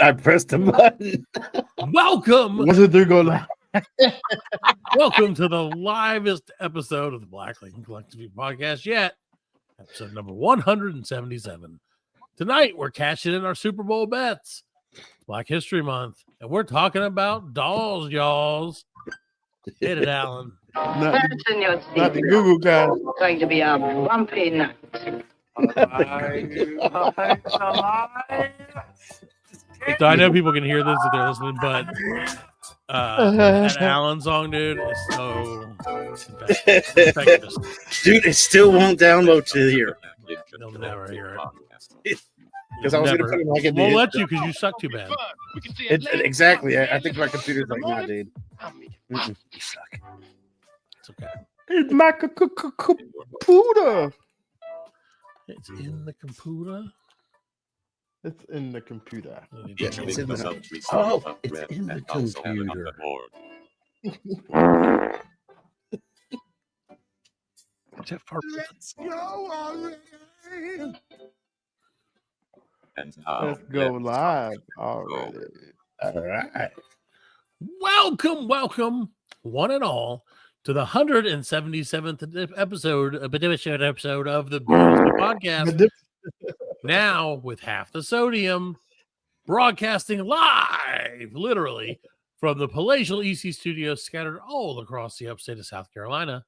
I pressed the button. Welcome. Wasn't there going live? Welcome to the livest episode of the Black Lincoln Collective podcast yet. Episode number 177. Tonight, we're cashing in our Super Bowl bets. Black History Month. And we're talking about dolls, y'alls. Hit it, Alan. Not the Google guy. It's going to be a bumpy night. So I know people can hear this if they're listening, but that Alan song, dude, is so infectious. Dude, it still won't download to here. You'll never hear it. Because I was going to put it like it Won't did. let you because you suck too bad. Exactly. I think my computer's like, nah, dude. You suck. It's okay. It's my computer. It's in the computer. It's in the computer. Yeah, It's in the, it's in the computer. Jeff Parker. Let's go already. Let's go live already. All right. Welcome, one and all, to the 177th episode of the podcast. Now with half the sodium, broadcasting live, literally, from the palatial EC studios scattered all across the upstate of South Carolina.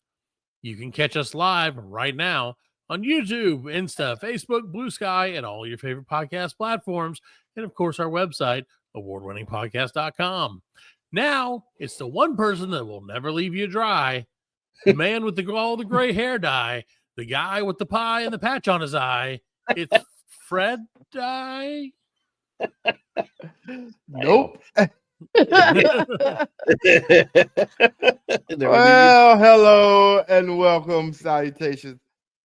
You can catch us live right now on YouTube, Insta, Facebook, Blue Sky, and all your favorite podcast platforms. And, of course, our website, awardwinningpodcast.com. Now, it's the one person that will never leave you dry. The man with all the gray hair dye. The guy with the pie and the patch on his eye. It's Fred Dye. Nope. Well, hello and welcome. Salutations.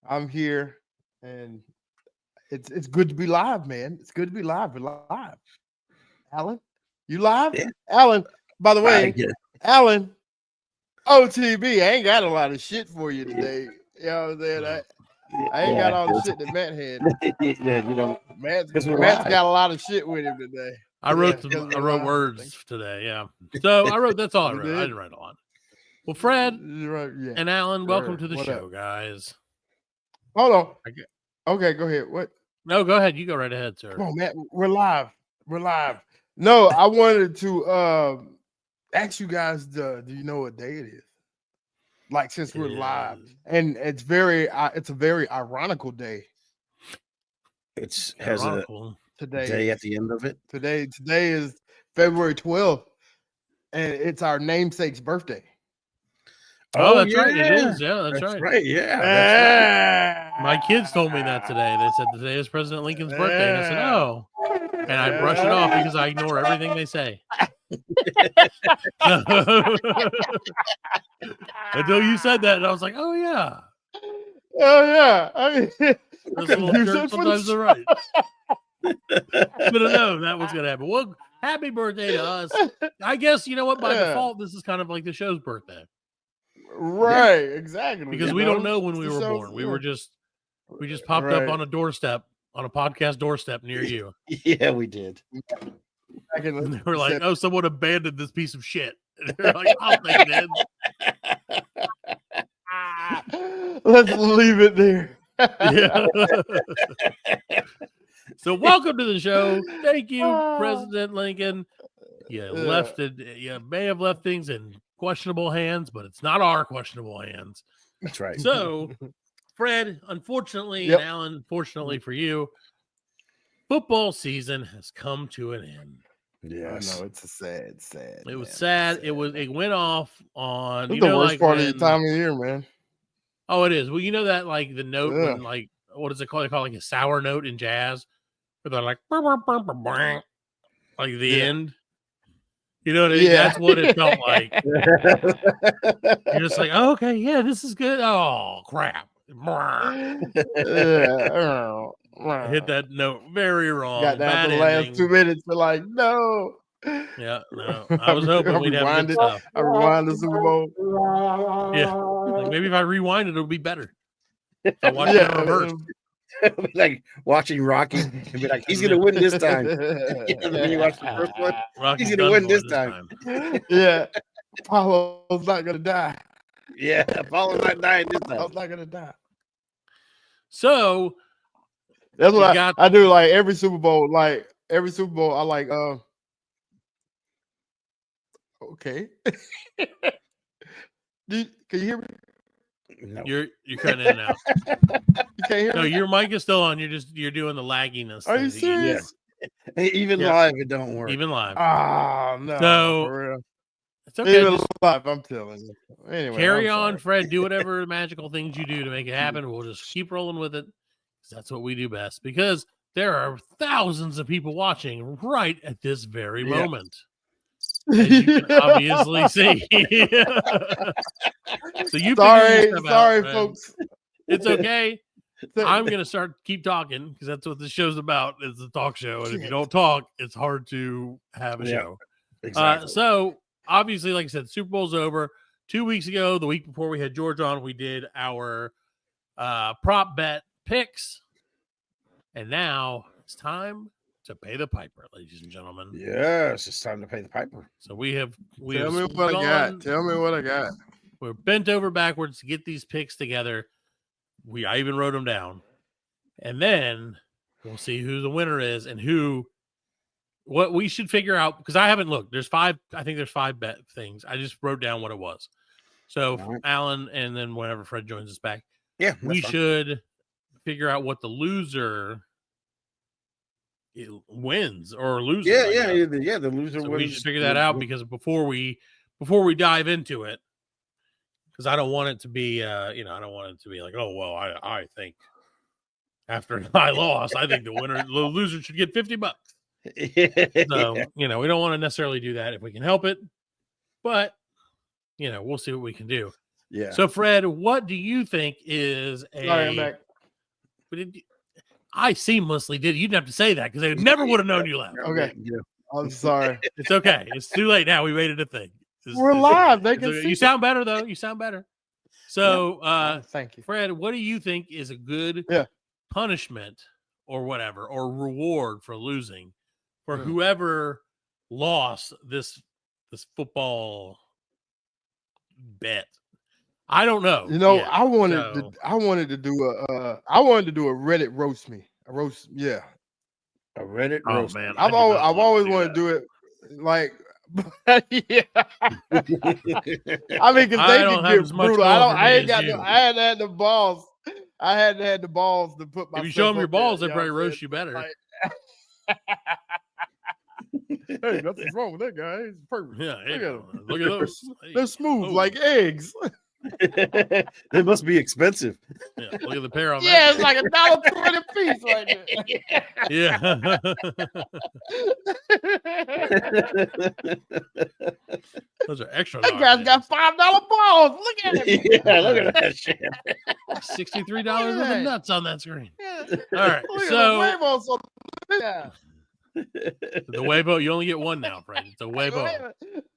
I'm here, and it's good to be live, man. It's good to be live. We're live. Alan, you live? Yeah. Alan, by the way, Alan, OTB, I ain't got a lot of shit for you today. You know what I'm saying? I ain't got all the shit that Matt had. Yeah, you know, Matt's got a lot of shit with him today. I wrote words today, yeah. So that's all I wrote. I didn't write a lot. Well, Fred and Alan, welcome to the show, guys. Hold on. Okay, go ahead. What? No, go ahead. You go right ahead, sir. Come on, Matt. We're live. No, I wanted to ask you guys, do you know what day it is? Like, since we're live, and it's a very ironical day. it has a day at the end of it. Today is February 12th, and it's our namesake's birthday. Oh, that's right. It is. Yeah, that's right. Yeah. That's right. My kids told me that today. They said today is President Lincoln's birthday. And I said, oh. And I brush it off because I ignore everything they say. Until you said that, and I was like, oh, yeah. I mean, those little jerks sometimes are right. Should have known that was going to happen. Well, happy birthday to us. I guess, you know what? By default, this is kind of like the show's birthday. Right, exactly. Because we don't know when we were born. We just popped up on a doorstep, on a podcast doorstep near you. Yeah, we did. And they were like, oh, someone abandoned this piece of shit. And they're like, I'll take it in. Let's leave it there. Yeah. So welcome to the show. Thank you, President Lincoln. You may have left things in questionable hands, but it's not our questionable hands. That's right. So, Fred, unfortunately, and Alan, fortunately for you, football season has come to an end. Yes. I know, it's a sad. It was sad. It went off on it's the worst part of the time of year, man. Oh, it is. Well, you know that like the note when like what is it called? They call it like a sour note in jazz. Where they're like the end. You know what I mean? Yeah. That's what it felt like. You're just like, oh, okay, yeah, this is good. Oh, crap. Hit that note very wrong. Got down to the last 2 minutes. We're like, no. Yeah, no. I was hoping we'd have good stuff. I rewind the Super Bowl. Yeah. Like maybe if I rewind it, it'll be better. I watch it in reverse. Like watching Rocky and be like, he's gonna win this time. And then you watch the first one, Rocky's he's gonna win this time. Yeah, Apollo's not gonna die. Yeah, Apollo's not dying this time. Apollo's not gonna die. So that's what I do. Like every Super Bowl, I like. Okay. Can you hear me? No. You're cutting in and out. You can't hear me? No, your mic is still on. You're doing the lagginess. Are you serious? Even live, it don't work. Even live. Ah, no. So for real. It's okay. Even live, I'm telling you. Anyway, carry on, Fred. Do whatever magical things you do to make it happen. We'll just keep rolling with it. That's what we do best. Because there are thousands of people watching right at this very moment. As you can obviously see. So you sorry, out, folks. It's okay. I'm gonna keep talking because that's what this show's about. It's a talk show, and if you don't talk, it's hard to have a show. Exactly. So obviously, like I said, Super Bowl's over. 2 weeks ago, the week before we had George on, we did our prop bet picks, and now it's time to pay the piper, ladies and gentlemen. Yes, it's time to pay the piper. So we have Tell me what I got. We're bent over backwards to get these picks together. I even wrote them down. And then we'll see who the winner is and what we should figure out, because I haven't looked. I think there's 5 bet things. I just wrote down what it was. So Alan, and then whenever Fred joins us back, we should figure out what the loser wins or loses. The loser wins. We should figure that out because before we dive into it, because I don't want it to be I don't want it to be like, oh well, I think after I lost, I think the loser should get $50. So we don't want to necessarily do that if we can help it, but we'll see what we can do. Yeah. So Fred, what do you think is Sorry, I'm back. I seamlessly did. You didn't have to say that because they never would have known you left. Okay. Yeah. I'm sorry. It's okay. It's too late now. We made it a thing. We're live. They can see you sound better though. You sound better. So thank you. Fred, what do you think is a good punishment or whatever, or reward for losing for whoever lost this football bet? I don't know. I wanted to do a Reddit roast me. A roast, yeah. A Reddit roast. Man, I've always wanted to do it like yeah. I mean, because they can get brutal. I hadn't had the balls. I hadn't had the balls to put my. If you show them your balls, they probably roast you better. Like, hey, nothing's wrong with that guy. He's perfect. Yeah, look at those. They're smooth like eggs. They must be expensive. Yeah, look at the pair on that. Yeah, it's like $1.20 a piece right there. Yeah. Those are extra. That guy's got $5 balls. Look at him. Yeah, look at that shit. $63 with the nuts on that screen. Yeah. All right. Look So at the yeah. The Weibo, you only get one now, Fred. It's a Weibo.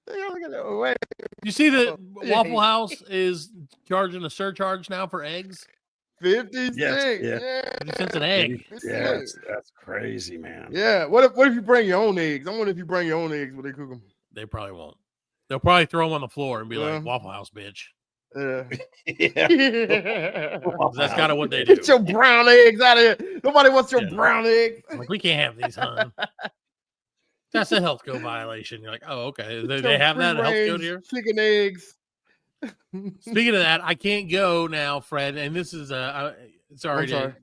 Look at You see that Waffle House is charging a surcharge now for eggs? 50 Yes, cents. yeah. 50 cents an egg. Yeah, that's crazy, man. Yeah. What if you bring your own eggs? I wonder if you bring your own eggs, will they cook them? They probably won't. They'll probably throw them on the floor and be like, Waffle House, bitch. Yeah. That's kind of what they do. Get your brown eggs out of here. Nobody wants your brown eggs. Like, we can't have these, hon. That's a health code violation. You're like, oh, okay. They have that health code here? Chicken eggs. Speaking of that, I can't go now, Fred. And this is sorry.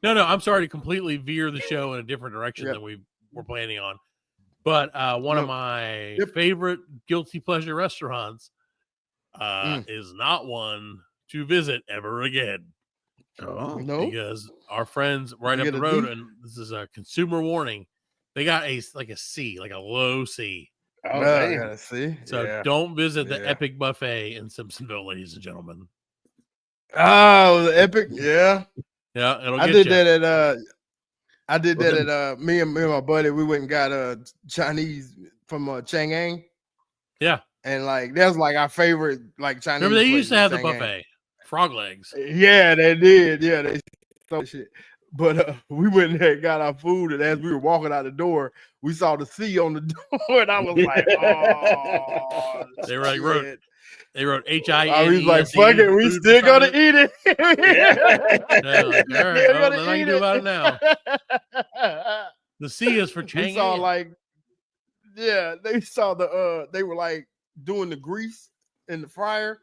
I'm sorry to completely veer the show in a different direction than we were planning on. But one of my favorite guilty pleasure restaurants is not one to visit ever again. Oh no, because our friends right up the road, and this is a consumer warning. They got a C, like a low C. Oh, I gotta see. So don't visit the Epic Buffet in Simpsonville, ladies and gentlemen. Oh, the Epic, yeah. It'll I get did you. that at me and my buddy. We went and got Chinese from Chang'an. Yeah, and like that's like our favorite like Chinese. Remember they used to have the buffet, frog legs. Yeah, they did. Yeah, they so shit. But we went in there and got our food, and as we were walking out the door, we saw the C on the door, and I was like, "Oh, They were like, shit." They wrote I HINESE. was like, "Fuck it, we food still gonna beside eat it." Yeah, like, all right, Still well, gonna nothing I can eat do about it now. it. The C is for We Chang. saw like, yeah, they saw they were like doing the grease in the fryer,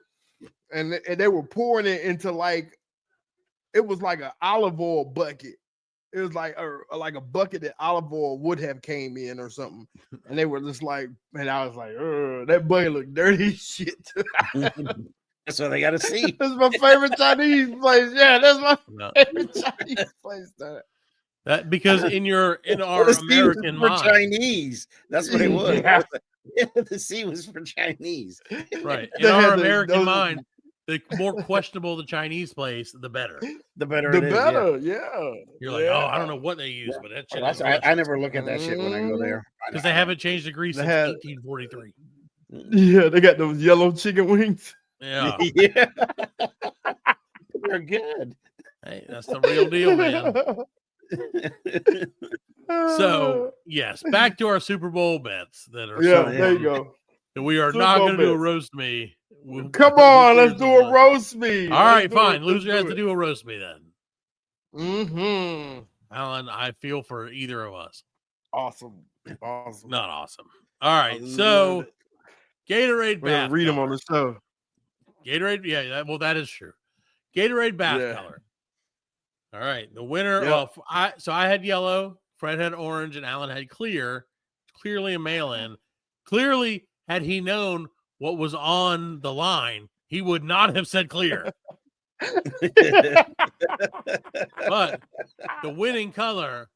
and they were pouring it into like, it was like an olive oil bucket. It was like a bucket that olive oil would have came in or something, and they were just like, and I was like, that bucket looked dirty as shit. That's what they got to see. That's my favorite Chinese place. Yeah, that's my favorite Chinese place. That because in our The C was American for mind, Chinese. That's what it was. Yeah. The C was for Chinese. right? In They our had American mind, the more questionable the Chinese place, the better. The better the it is. Yeah. better, yeah. You're like, oh, I don't know what they use, but that shit is I never look at that shit when I go there. because they haven't changed the grease They since had- 1843. Yeah, they got those yellow chicken wings. Yeah, Yeah. They're good. hey, that's the real deal, man. So yes, back to our Super Bowl bets that are yeah, so there you fun. go. And we are Super not Bowl going to do a bets. roast me. Come on, let's Losers do a one. roast me. All right, fine. Loser has to do a roast me then. Mm-hmm. Alan, I feel for either of us. Awesome. Not awesome. All right, I so love it. Gatorade We're gonna bath read them color. on the show. Gatorade, yeah, that is true. Gatorade bath Yeah. color. All right, the winner. Yep. Well, I had yellow, Fred had orange, and Alan had clear. Clearly a mail-in. Clearly, had he known what was on the line, he would not have said clear. But the winning color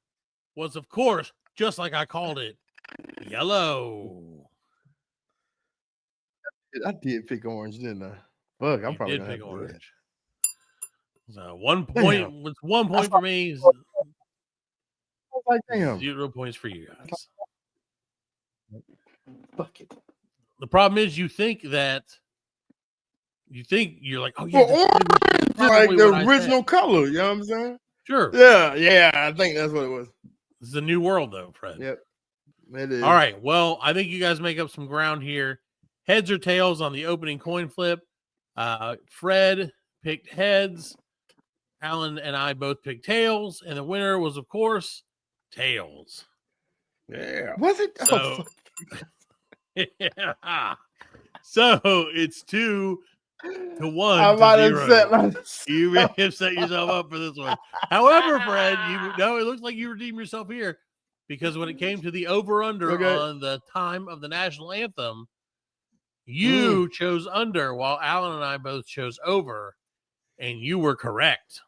was, of course, just like I called it, yellow. I did pick orange, didn't I? Fuck, I'm You probably did gonna pick have to do that. orange. So 1 point. It's 1 point for me. I was like, damn. 0 points for you guys. Fuck it. The problem is, you're like, oh yeah, Well, that's orange is like specifically the what I said. original color. You know what I'm saying? Sure. Yeah. I think that's what it was. This is a new world, though, Fred. Yep. It is. All right. Well, I think you guys make up some ground here. Heads or tails on the opening coin flip. Fred picked heads. Alan and I both picked tails, and the winner was, of course, tails. Yeah. Was it? So, yeah. So it's 2-1 I might to have 0. set myself. You may have set yourself up for this one. However, Fred, it looks like you redeemed yourself here because when it came to the over-under on the time of the national anthem, you chose under while Alan and I both chose over, and you were correct.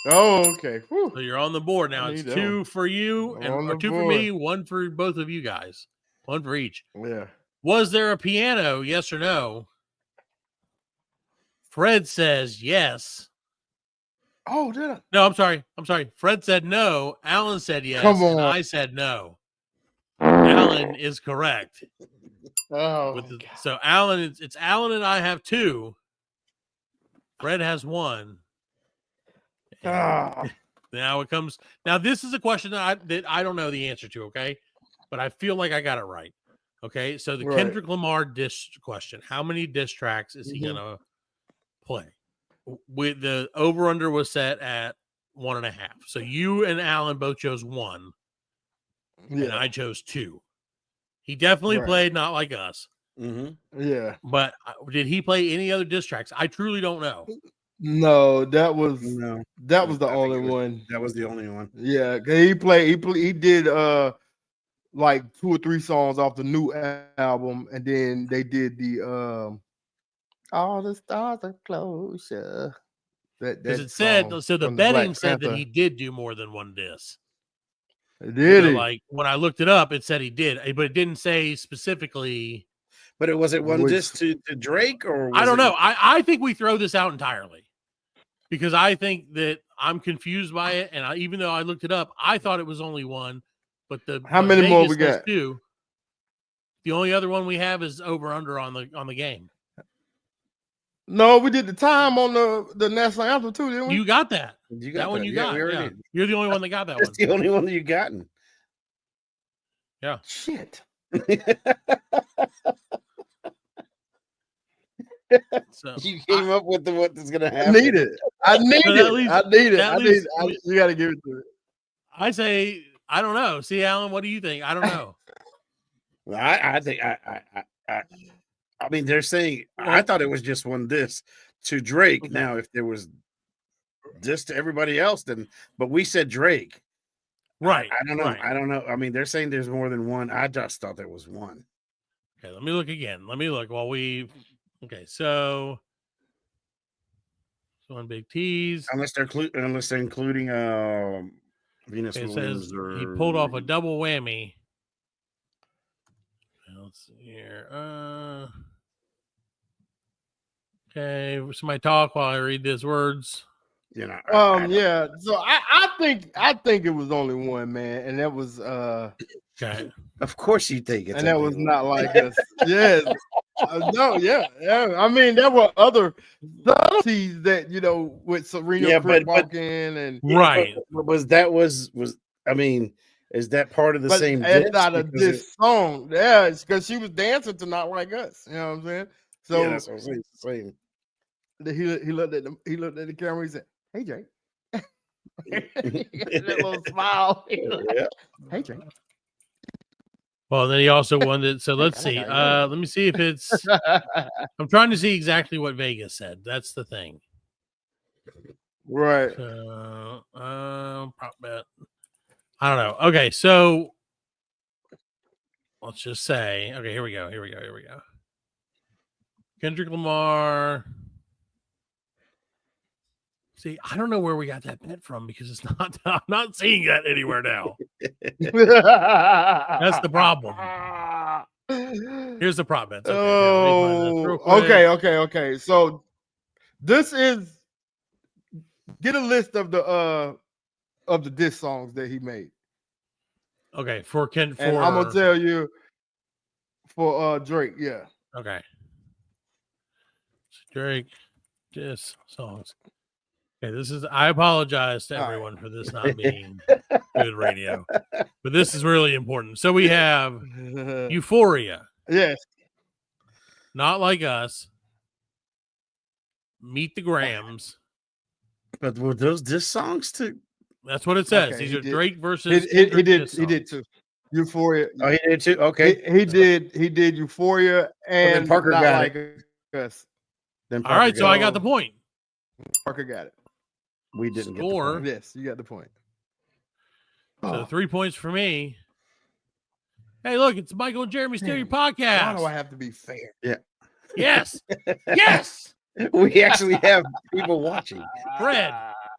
Oh, okay. Whew. So you're on the board now. I It's need that 2 for you, I'm and on or the 2 for board. me, 1 for both of you guys, 1 for each. Yeah. Was there a piano? Yes or no? Fred says yes. Oh, did I? No, I'm sorry. Fred said no. Alan said yes. Come on. And I said no. Alan is correct. Oh, So Alan, it's Alan and I have 2. Fred has 1. ah. Now it comes. Now this is a question that I don't know the answer to. Okay, but I feel like I got it right. Okay, so the Right. Kendrick Lamar diss question: how many diss tracks is he gonna play? With the over under was set at 1.5. So you and Alan both chose 1, and I chose 2. He definitely Right. played Not Like Us. Mm-hmm. Yeah. But did he play any other diss tracks? I truly don't know. No, that was No, the I think only it was- one. that was the only one. Yeah, 'cause he did like 2 or 3 songs off the new album, and then they did the All the Stars Are Closer. Because it said song so. The from betting Black said that Panther. he did do more than 1 diss. Did he? Like when I looked it up, it said he did, but it didn't say specifically. But was it one Which- disc to Drake or was I don't it- know. I think we throw this out entirely because I think that I'm confused by it, and even though I looked it up, I thought it was only 1. But How many more we says got? 2. The only other one we have is over under on the game. No, we did the time on the national anthem too, didn't we? You got that. You That one you got. we already Yeah. did. You're the only one that got that That's one. the only one that you gotten. Yeah. Shit. So You came up with what is going to I happen. need it. I need But it. that leaves- I need it. that I leaves- need. You got to give it to it. I say, I don't know. See, Alan, what do you think? I don't know. Well, I think I mean, they're saying I thought it was just one diss to Drake. Okay. Now, if there was diss to everybody else, then but we said Drake. Right. I don't know. Right. I don't know. I mean, they're saying there's more than one. I just thought there was one. Okay, let me look again. Let me look while we. Okay, so one big tease. Unless they're including Venus Okay, it Williams says or he pulled off a double whammy. Let's see here. Okay, somebody talk while I read these words. you know. Yeah. So I think it was only one, man, and that was Okay. Of course you think it's and that only was one. not like us. Yes. No, yeah. I mean, there were other subtleties that with Serena Yeah, Crick but- walking and Right. But was I mean, is that part of the same it's diss? not a Because diss song. Yeah, it's because she was dancing to Not Like Us. You know what I'm saying? So yeah, that's what I'm saying. It's the same. he looked at the camera. He said, "Hey, Jake." That little smile. Yeah. Hey, Jake. Well, then he also wanted. So let's see. Let me see if it's. I'm trying to see exactly what Vegas said. That's the thing. Right. So, prop bet. I don't know. Okay, so let's just say. Okay, here we go. Kendrick Lamar. See, I don't know where we got that bet from because it's not. I'm not seeing that anywhere now. That's the problem. Here's the prop bets. Okay. So this is get a list of the diss songs that he made. Okay, for And I'm gonna tell you for Drake, yeah. Okay. Drake diss songs. Okay, this is. I apologize to everyone for this not being good radio, but this is really important. So we have Euphoria. Yes. Not Like Us. Meet the Grams. But were those diss songs too? That's what it says. Okay, These he are did. Drake versus. He Kendrick did. diss He did songs. too. Euphoria. Oh, he did too. Okay. He did Euphoria and Parker Not got Like Us. Then All right, so I it. got the point. Parker got it. we didn't Score. get the Yes, you got the point. So 3 points for me. Hey, look, it's Michael and Jeremy's Theory Why do I podcast. have to be fair? Yes. Yes. point. We actually have people watching. Fred,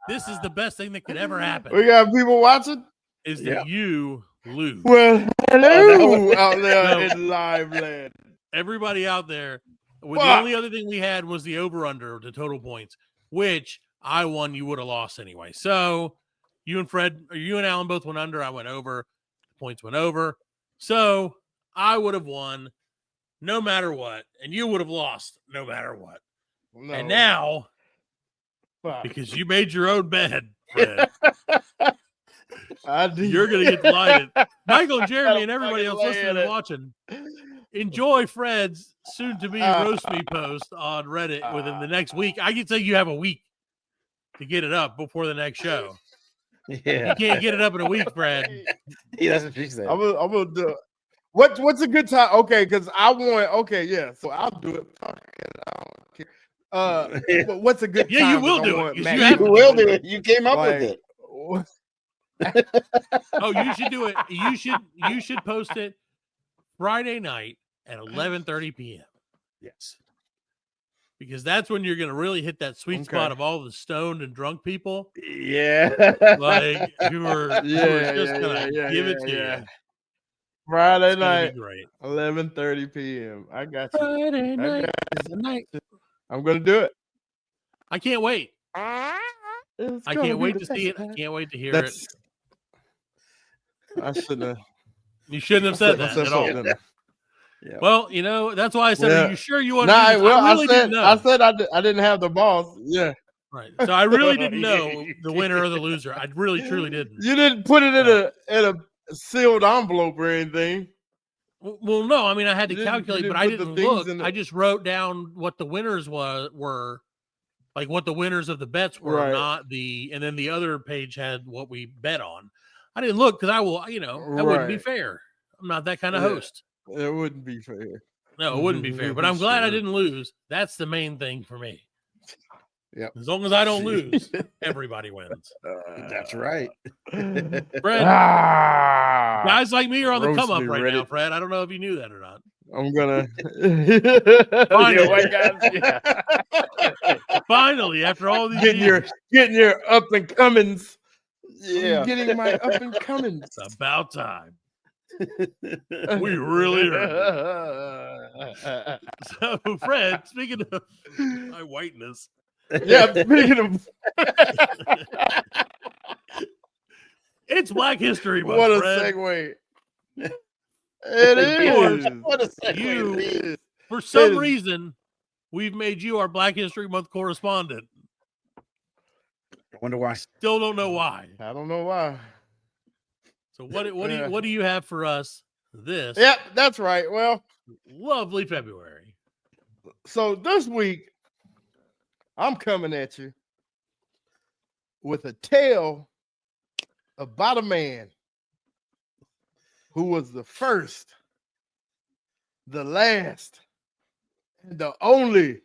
this is the best thing that could ever happen. We got people watching. Is Yeah. that you lose. Well, hello was- out there No. in live land. Everybody out there. Well, the Fuck. only other thing we had was the over-under, the total points, which I won. You would have lost anyway. So you and Fred, or you and Alan both went under. I went over. The points went over. So I would have won no matter what, and you would have lost no matter what. No. And now, Fuck. because you made your own bed, Fred, I did. you're going to get delighted. Michael and Jeremy and Gotta everybody fucking else lay listening in and it. watching, enjoy Fred's soon-to-be roast me post on Reddit within the next week. I can say you have a week to get it up before the next show. Yeah. You can't get it up in a week, Fred. Yeah, that's what she said. I'm gonna do it. What's a good time? Okay, because I want. Okay, yeah. So I'll do it. Fuck it, I don't care. But what's a good time? Yeah, you will 'Cause I do it, want 'cause Mac you You have to to will do do it. You came up with it. Oh, you should do it. You should post it Friday night at 11:30 p.m. Yes. because that's when you're going to really hit that sweet spot of all the stoned and drunk people, Yeah. like who are just going to give it to you. Friday It's gonna night, be great. 11:30 p.m. I got you. Friday night got is the night. I'm gonna do it. I can't wait. It's I gonna can't be wait the to see it. best I time. can't wait to hear That's. it. I shouldn't have. You shouldn't have said I that at all. something. Yeah. Well, you know, that's why I said, Yeah. "Are you sure you want Nah, to do this?" well, I really didn't know. I said I didn't have the balls. Yeah. Right. So I really didn't Yeah, know you the winner or the loser. I really, truly didn't. You didn't put it So- in a sealed envelope or anything. Well, no, I mean, I had to You calculate, didn't but I put the didn't things look. in the- I just wrote down what the winners were, like what the winners of the bets were, Right. not and then the other page had what we bet on. I didn't look because I will, you know, that wouldn't be Right. fair. I'm not that kind of Yeah. host. It wouldn't be fair. No, it wouldn't be fair. But I'm glad I Sure. didn't lose. That's the main thing for me. Yep. As long as I don't lose, everybody wins. That's right. Fred, Ah, guys like me are on the roast come up me, right now, Reddit. Fred. I don't know if you knew that or not. I'm gonna. Finally. Yeah, white guys, yeah. Finally, after all these years, getting your up and comings. Yeah. I'm getting my up and comings. it's about time. We really earned it. So, Fred, speaking of my whiteness, Yeah, speaking of it's Black History Month, what a Fred. segue. It is. What a segue You- it is. For some is. reason, we've made you our Black History Month correspondent. I wonder why. Still don't know why. I don't know why. So what do you have for us this Yep, that's right. Well, lovely February? so this week I'm coming at you with a tale about a man who was the first, the last, and the only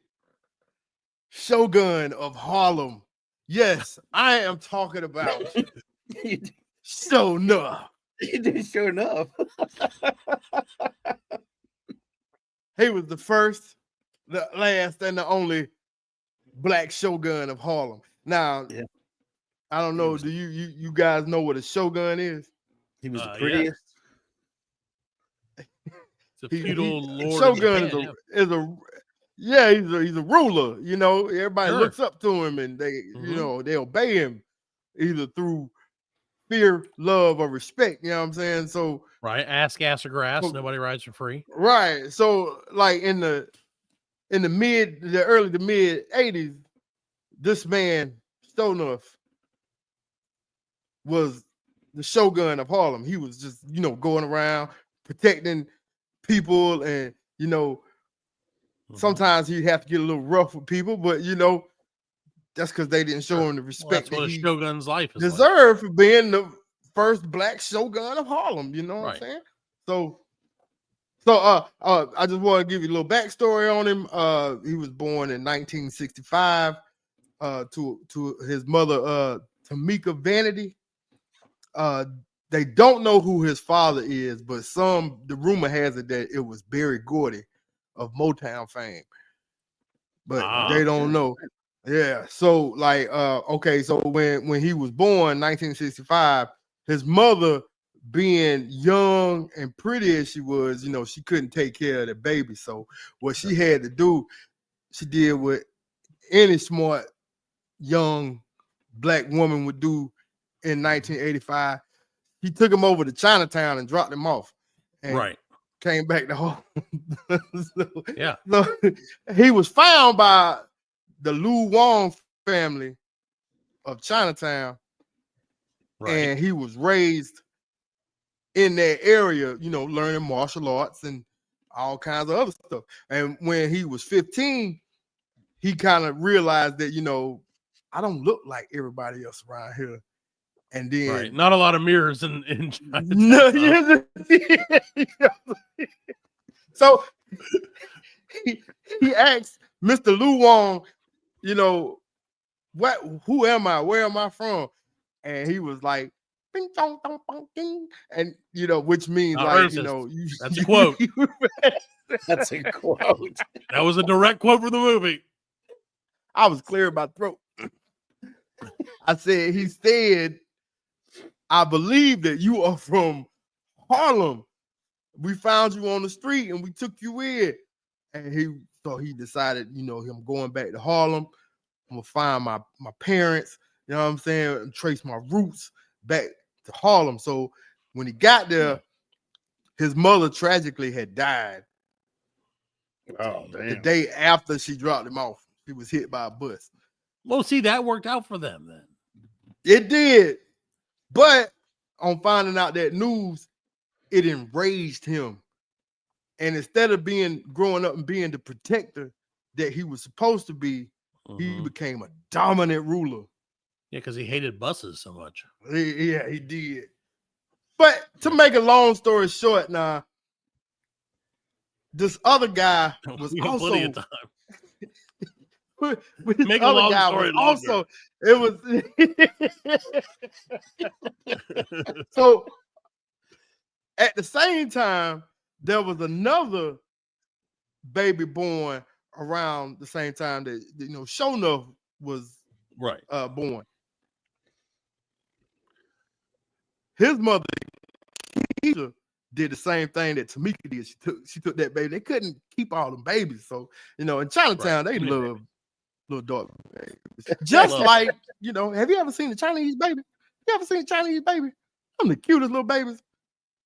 Shogun of Harlem. Yes, I am talking about Sho'Nuff. You did sure enough. He was the first, the last, and the only black Shogun of Harlem. Now, Yeah. I don't know. Do you guys know what a Shogun is? He was the Yeah. prettiest. It's a feudal lord. Shogun of Japan, he's a ruler. You know, everybody Sure. looks up to him and they they obey him either through fear, love, or respect. You know what I'm saying? So right. Ask ass or grass. So- Nobody rides for free. right. So like in the early to mid 80s, this man Sho'Nuff was the Shogun of Harlem. He was just going around protecting people, and Mhm. sometimes he'd have to get a little rough with people, but that's because they didn't show him the Well, respect that's what a that he shogun's life is like. deserved for being the first black Shogun of Harlem. You know what Right. I'm saying? So I just want to give you a little backstory on him. He was born in 1965 to his mother Tamika Vanity. They don't know who his father is, but the rumor has it that it was Berry Gordy of Motown fame, but they don't know. Yeah. So okay. So when he was born, 1965, his mother, being young and pretty as she was, she couldn't take care of the baby. So what she had to do, she did what any smart young black woman would do in 1985. He took him over to Chinatown and dropped him off. And Right. came back to home. Yeah. So he was found by the Lu Wong family of Chinatown, Right. and he was raised in that area, learning martial arts and all kinds of other stuff. And when he was 15, he kind of realized that, I don't look like everybody else around here. And then Right. Not a lot of mirrors in Chinatown. No, so he asked Mr. Lu Wong, who am I? Where am I from? And he was like, "Bing, dong, dong, bong, ding," and which means Not like, racist. That's a quote. That's a quote. That was a direct quote from the movie. I was clear about throat. He said, I believe that you are from Harlem. We found you on the street and we took you in. And he decided, him going back to Harlem, I'm gonna find my parents, you know what I'm saying, and trace my roots back to Harlem. So when he got there, his mother tragically had died Oh, The damn. day after she dropped him off, he was hit by a bus. Well, see, that worked out for them then. It did. But on finding out that news, it enraged him. And instead of growing up and being the protector that he was supposed to be, he became a dominant ruler. Yeah, because he hated buses so much. Yeah, he did. But to make a long story short, now this other guy was We have plenty of time. this Make a other long guy story was longer. also it was so at the same time there was another baby born around the same time that Sho'Nuff was Right. born. His mother Keisha did the same thing that Tamika did. She took that baby. They couldn't keep all them babies, so in Chinatown they love little dog babies. Just like have you ever seen the Chinese baby? You ever seen a Chinese baby? I'm the cutest little babies,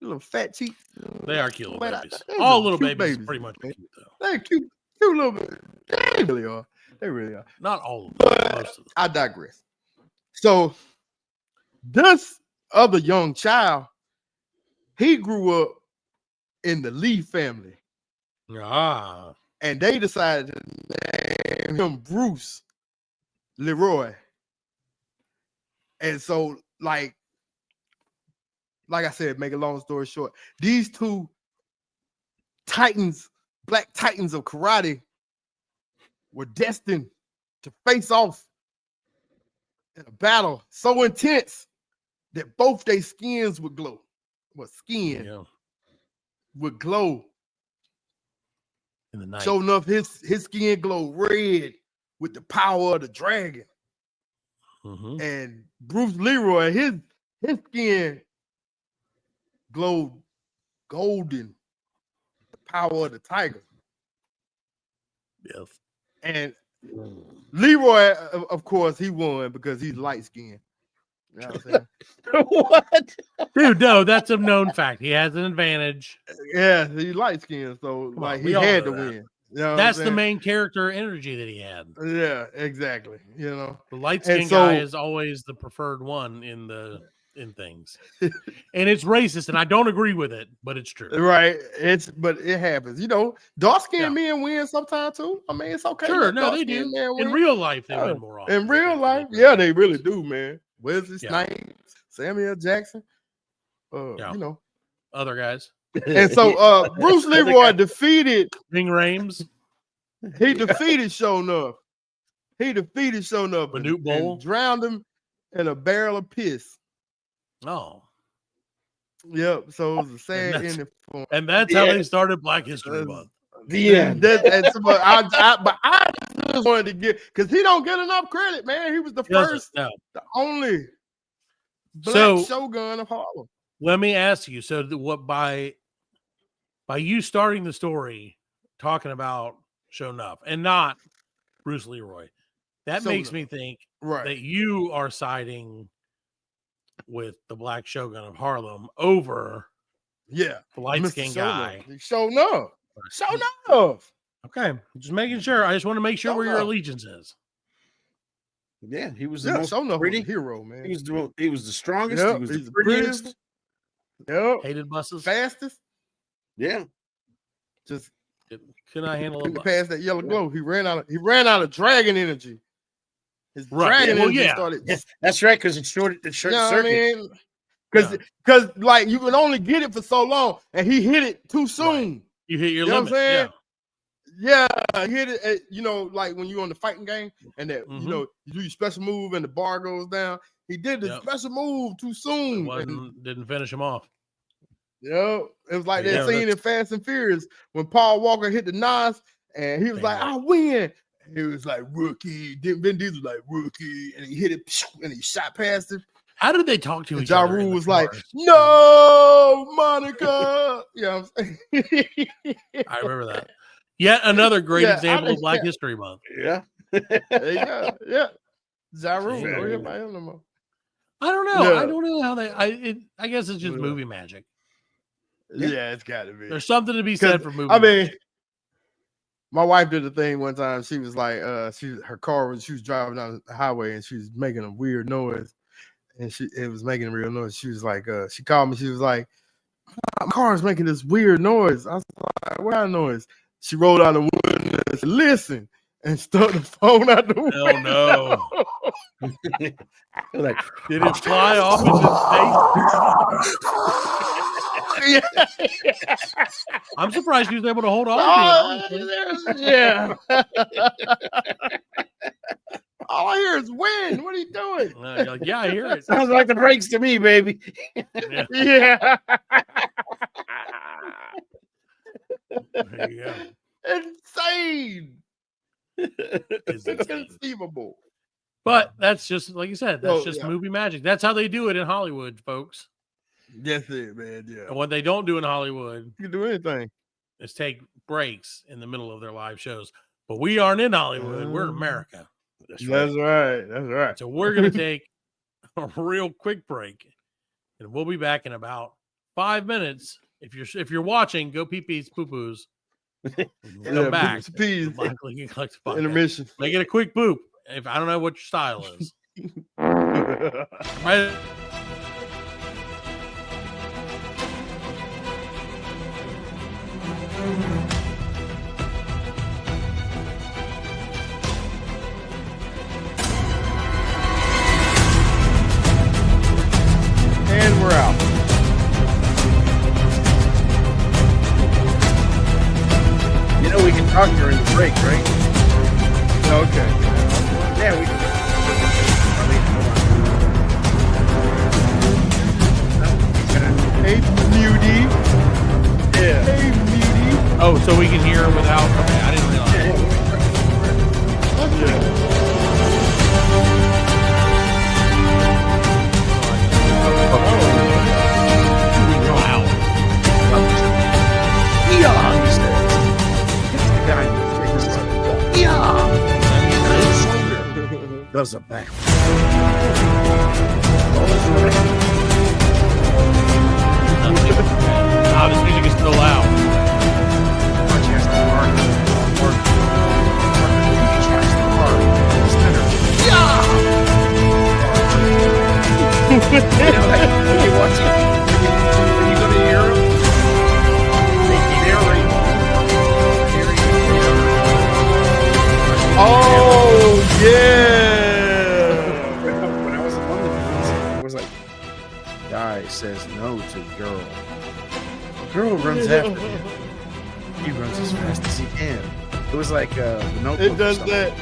little fat cheeks. They are cute little babies. They're All little cute babies are pretty much man. cute though. They're cute little babies. They really are. They really are. Not all of them, but most of them. I digress. So this other young child, he grew up in the Lee family. Ah. And they decided to name him Bruce Leroy. And so, like I said, make a long story short, these two titans, black titans of karate, were destined to face off in a battle so intense that both their skins would glow. Would glow. In the night. Sho'Nuff, his skin glowed red with the power of the dragon. And Bruce Leroy, his skin glowed golden, the power of the tiger. Yes. And Leroy, of course, he won because he's light skinned. You know what I'm saying? What? Dude, no, that's a known fact. He has an advantage. Yeah, he's light skinned, so like he all had know to that. win. You know That's the main character energy that he had. Yeah, exactly. The light skinned guy is always the preferred one in things. And it's racist, and I don't agree with it, but it's true. Right. But it happens. Dark skinned men win sometimes too. I mean, it's okay. Sure, no, they do. In real life, they win more often. In real life, yeah, they really do, man. Wesley Snipes, Samuel Jackson, other guys. And so Bruce Leroy defeated Ving Rhames. He defeated Sho'Nuff. And drowned him in a barrel of piss. Oh. Yep. So it was a sad ending for him. And that's how they started Black History Month. The end. But I just wanted to get, because he don't get enough credit, man. He was the first, the only black Shogun of Harlem. Let me ask you, so what by you starting the story talking about Sho'Nuff and not Bruce Leroy, that makes me think that you are siding with the black Shogun of Harlem over the light-skinned guy. Sho'Nuff. Okay, just making sure. I just want to make sure where your allegiance is. Yeah, he was the most pretty hero, man. He was the strongest. He was the prettiest. Hated buses. Fastest. Yeah. Just could not handle a bus. Past that yellow glow. He ran out of dragon energy. His dragon energy started. That's right, because it's short circuit. Because like you can only get it for so long, and he hit it too soon. Right. You hit your limit. Know what I'm saying? Yeah, he hit it at, like when you're on the fighting game and that you do your special move and the bar goes down. He did the special move too soon. Didn't finish him off. It was like that scene in Fast and Furious when Paul Walker hit the Nas and he was like, "I win." And he was like, "Rookie." Vin Diesel was like, "Rookie," and he hit it and he shot past him. How did they talk to each other? Ja Rule was like, "No, Monica." Yeah, I remember that. Yet another great example of Black History Month. Yeah. There you go. Yeah. Ja Rule. I don't know. I don't know how I guess it's just movie magic. Yeah, it's got to be. There's something to be said for movie. I mean, My wife did a thing one time. She was like, she was driving down the highway and she was making a weird noise, and it was making a real noise. She was like, she called me. She was like, my car is making this weird noise. I was like, what kind of noise? She rolled out the window and said, listen, and stuck the phone out the window. Oh no! Like, Did it fly off into space? Yeah. I'm surprised she was able to hold on to it. Yeah. All I hear is wind. What are you doing? You're like, yeah, I hear it. sounds like the brakes to me, baby. Yeah. There you go. Insane. It's insane. Inconceivable. But that's just like you said. That's just yeah. movie magic. That's how they do it in Hollywood, folks. That's it, man. Yeah. And what they don't do in Hollywood You can do anything. is take breaks in the middle of their live shows. But we aren't in Hollywood. We're in America. That's right. That's right. So we're going to take a real quick break, and we'll be back in about 5 minutes. If you're watching, go pee-pees, poo-poos. Come back. Peas. Intermission. Make it a quick boop. If I don't know what your style is. Right. And we're out. You know we can talk during the break, right? Okay. Yeah, we can. Hey, Muty. Yeah. Hey, Muty. Oh, so we can hear without. Okay, I didn't realize. Wow. Yeah, he says. It's the guy who thinks, yeah. Does a back. Wow, this music is still loud. You know, like, when you watch it, when you go to Europe, they narrate. Oh, yeah. When I was in London, it was like, guy says no to girl. Girl runs after him. He runs as fast as he can. It was like the Notebook. It does that.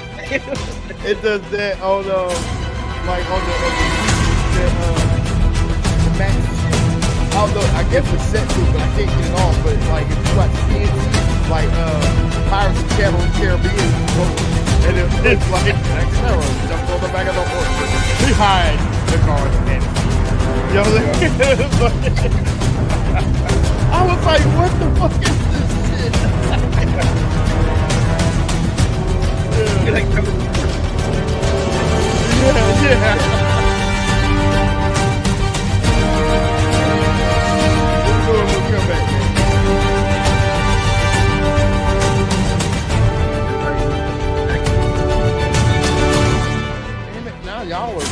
It does that on like on the match. Although I guess it's set to, but I can't get it off. But like if you watch TNT, like Pirates of the Caribbean, and it's like Jack Sparrow jumps on the back of the horse behind the car and you know what I'm saying? I was like, what the fuck is this shit? You're like, Yeah. We'll come back, man. Damn it, now y'all are.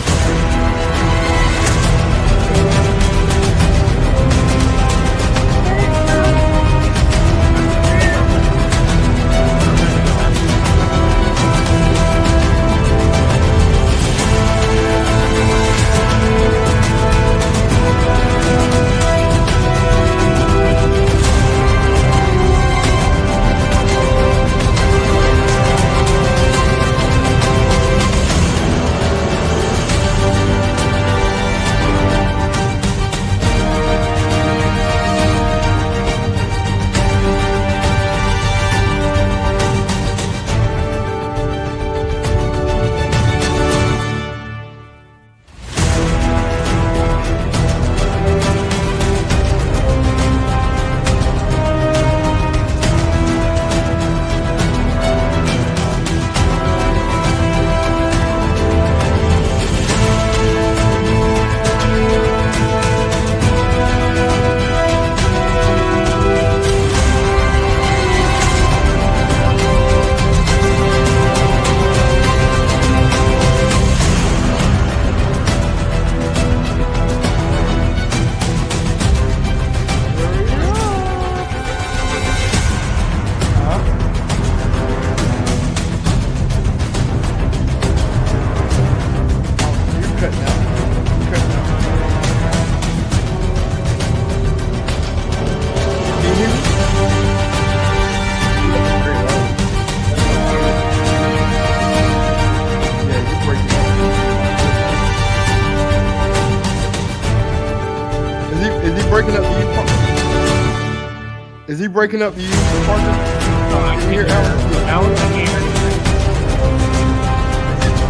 Is he breaking up the use of Parker? I can hear Alan. Alan can hear.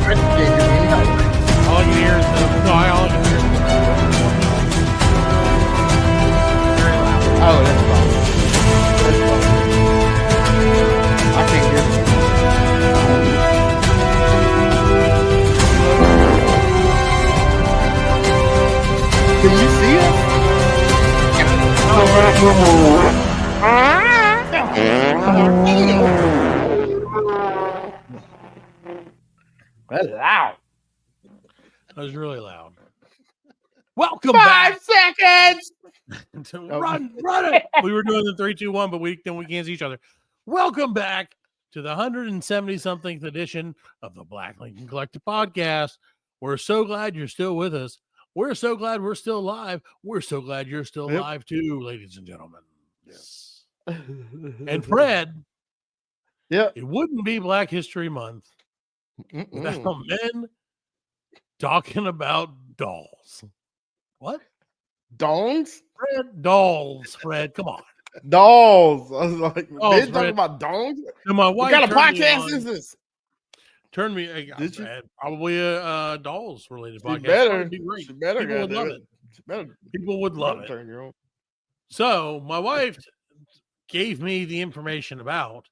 I can't hear anything. All I can hear is all I can hear. Very loud. Oh, that's fine. That's fine. I can't hear it. Can you see us? That's loud. That was really loud. Welcome 5 back seconds. to run it. We were doing the 3, 2, 1, but we can't see each other. Welcome back to the 170-something edition of the Black Lincoln Collective podcast. We're so glad you're still with us. We're so glad we're still alive. We're so glad you're still alive too, ladies and gentlemen. Yes. And Fred, it wouldn't be Black History Month without men talking about dolls. What? Dongs? Fred, dolls. Fred, come on. Dolls. I was like, Dolls, they talking Fred. about dongs? So my What wife kind of turned me podcast on- is this? Turn me. Did you? Probably a dolls related She podcast. better. That'd be great. She better. People would love it. She better. People would love it. Turn your own. So my wife gave me the information about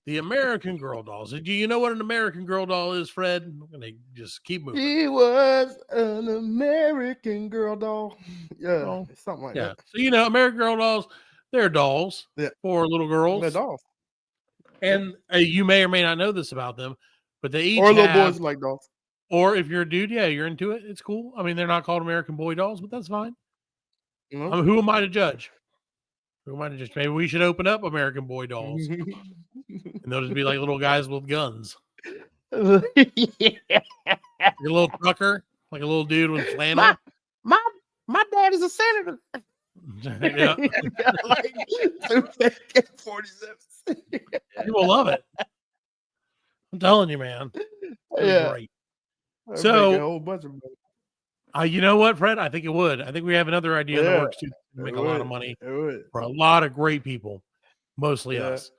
the American Girl dolls. Do you know what an American Girl doll is, Fred? I'm gonna just keep moving. He was an American Girl doll. Yeah, Oh, something like Yeah. that. So you know, American Girl dolls, they're dolls for little girls. They're dolls. And you may or may not know this about them, but they each Or little have, boys like dolls. or if you're a dude, you're into it. It's cool. I mean, they're not called American Boy dolls, but that's fine. You know? I mean, who am I to judge? Who am I to judge? Maybe we should open up American Boy dolls, and they'll just be like little guys with guns. Yeah. Like a little trucker, like a little dude with flannel. My dad is a senator. Yeah. Like 47. You will love it. I'm telling you, man. Yeah. Great. That'd So- make a whole bunch of money. You know what, Fred? I think it would. I think we have another idea in the Yeah. works to make It a lot would. of money It would. for a lot of great people, mostly Yeah. us.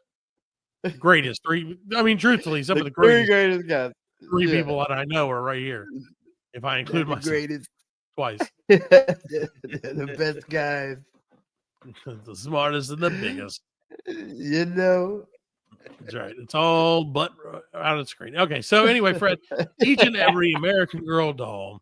Greatest three. I mean, truthfully, some of the three greatest greatest guys. three Yeah. people that I know are right here. If I include The myself greatest. twice, The best guys. the smartest and the biggest. You know. That's right. It's all but out of the screen. Okay. So anyway, Fred, each and every American Girl doll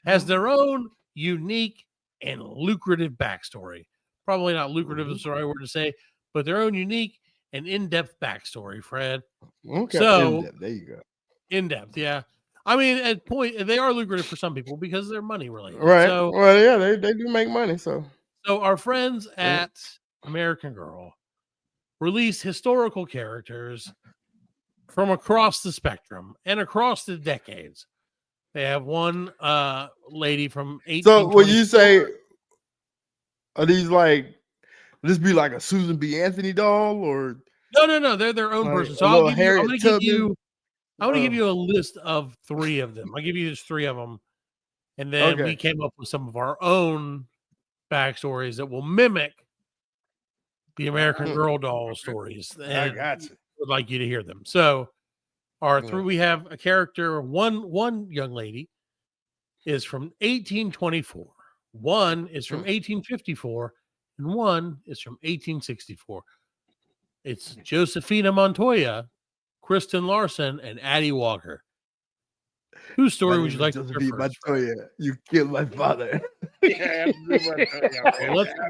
has their own unique and lucrative backstory. Probably not lucrative is the right word to say, but their own unique and in-depth backstory, Fred. Okay. So- there you go. In-depth, yeah. I mean, at point they are lucrative for some people because they're money related. Right. So, Well, yeah, they do make money. So our friends at American Girl release historical characters from across the spectrum and across the decades. They have one lady from 18. So when you say, are these like, this be like a Susan B. Anthony doll or no, they're their own like person. a So little I'm Harriet going to give Tubman? you. I want to give Oh. you a list of 3 of them. I'll give you just 3 of them, and then Okay. we came up with some of our own backstories that will mimic the American Girl doll stories. I And got you. would like you to hear them. So, our Yeah. 3 we have a character. One young lady is from 1824. One is from 1854, and one is from 1864. It's Josephina Montoya, Kristen Larson, and Addie Walker. Whose story would you like to hear first? Montoya, you killed my father. Okay,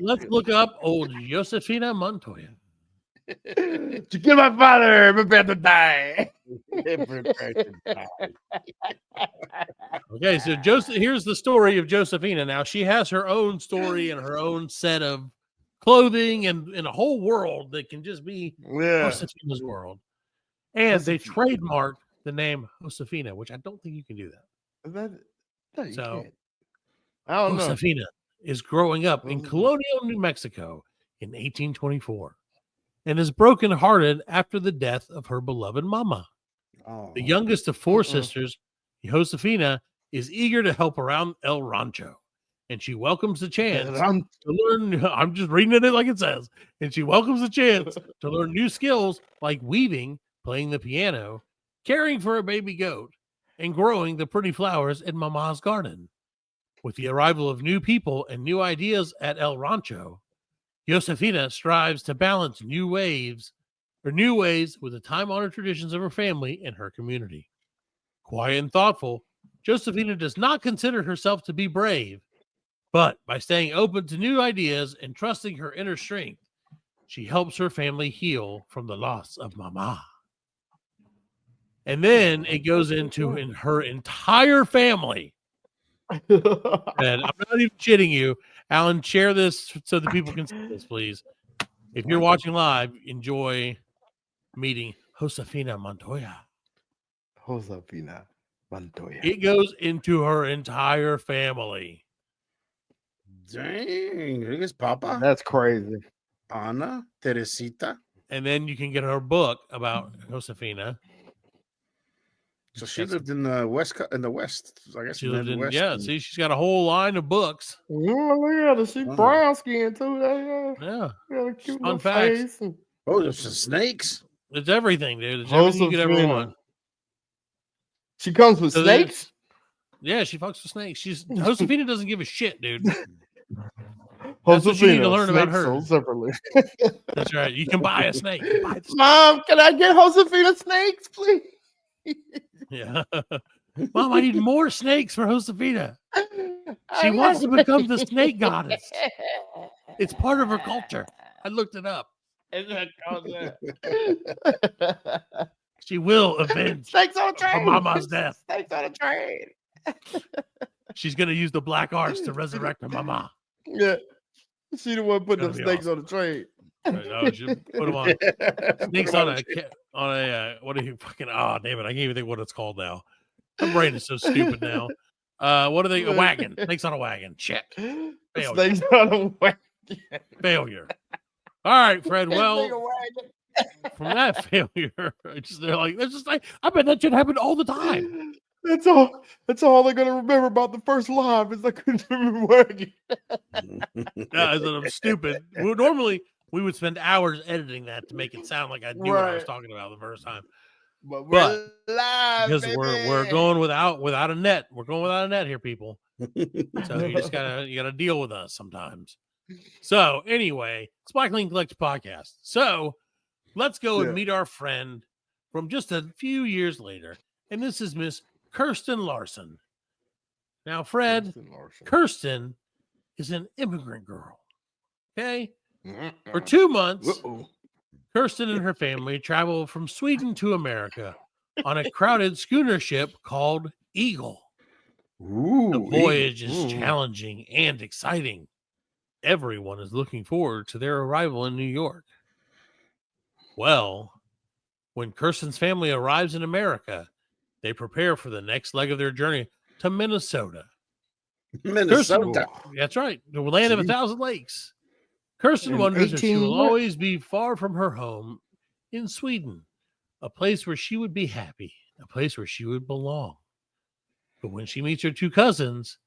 let's look up old Josephina Montoya. You killed my father. Prepare to die. Okay, so here's the story of Josephina. Now she has her own story and her own set of clothing and a whole world that can just be Yeah. Josefina's world. And they trademarked the name Josefina, which I don't think you can do that. No, you So, can't. I don't know. Josefina is growing up in Mhm. colonial New Mexico in 1824 and is brokenhearted after the death of her beloved mama. Oh, The youngest of 4 Mm-mm. sisters, Josefina, is eager to help around El Rancho and she welcomes the chance I'm to learn. I'm just reading it like it says. And she welcomes the chance to learn new skills like weaving, playing the piano, caring for a baby goat, and growing the pretty flowers in Mama's garden. With the arrival of new people and new ideas at El Rancho, Josefina strives to balance new ways with the time-honored traditions of her family and her community. Quiet and thoughtful, Josefina does not consider herself to be brave, but by staying open to new ideas and trusting her inner strength, she helps her family heal from the loss of Mama. And then it goes into her entire family. And I'm not even shitting you. Alan, share this so the people can see this, please. If you're watching live, enjoy meeting Josefina Montoya. Josefina Montoya. It goes into her entire family. Dang, look at Papa. That's crazy. Ana, Teresita. And then you can get her book about Josefina. So she lived in the West. I guess She lived in, Midwest. yeah. See, she's got a whole line of books. Yeah, she brown skin too. Yeah. Got a cute Fun little facts. face. And Oh, there's some snakes. It's everything, dude. It's everything you could ever Josefina. want. She comes with So snakes. Yeah, she fucks with snakes. Josefina doesn't give a shit, dude. That's what you need to learn about snakes her. sold separately. That's right. You can buy a snake. You buy the snake. Mom, can I get Josefina snakes, please? Yeah. Mom, I need more snakes for Josefina. She wants to become the snake goddess. It's part of her culture. I looked it up. She will avenge Snakes on a train. her mama's death. Snakes on a train. She's going to use the black arts to resurrect her mama. Yeah. She the one putting It's them gonna be snakes on the train. No, she put them on. Snakes on a what are you fucking? Oh, damn it! I can't even think what it's called now. My brain is so stupid now. What are they? A wagon. Snakes on a wagon. Check. Failure. Snakes on a wagon. Failure. All right, Fred. Snake Well, on a wagon. from that failure, they're just like, I bet that shit happened all the time. That's all. That's all they're gonna remember about the first live is I couldn't remember wagon. Yeah, that I'm stupid. Normally, we would spend hours editing that to make it sound like I knew what I was talking about the first time. But we're live Because baby. we're going without a net. We're going without a net here, people. So you gotta deal with us sometimes. So anyway, Sparkling Collects podcast. So let's go and meet our friend from just a few years later, and this is Miss Kirsten Larson. Now, Fred, Kirsten is an immigrant girl. Okay, for 2 months, Kirsten and her family travel from Sweden to America on a crowded schooner ship called Eagle. The voyage is challenging and exciting. Everyone is looking forward to their arrival in New York. Well, when Kirsten's family arrives in America, they prepare for the next leg of their journey to Minnesota. Minnesota. That's right. The land of 1,000 lakes. Kirsten wonders if she will always be far from her home in Sweden, a place where she would be happy, a place where she would belong. But when she meets her two cousins,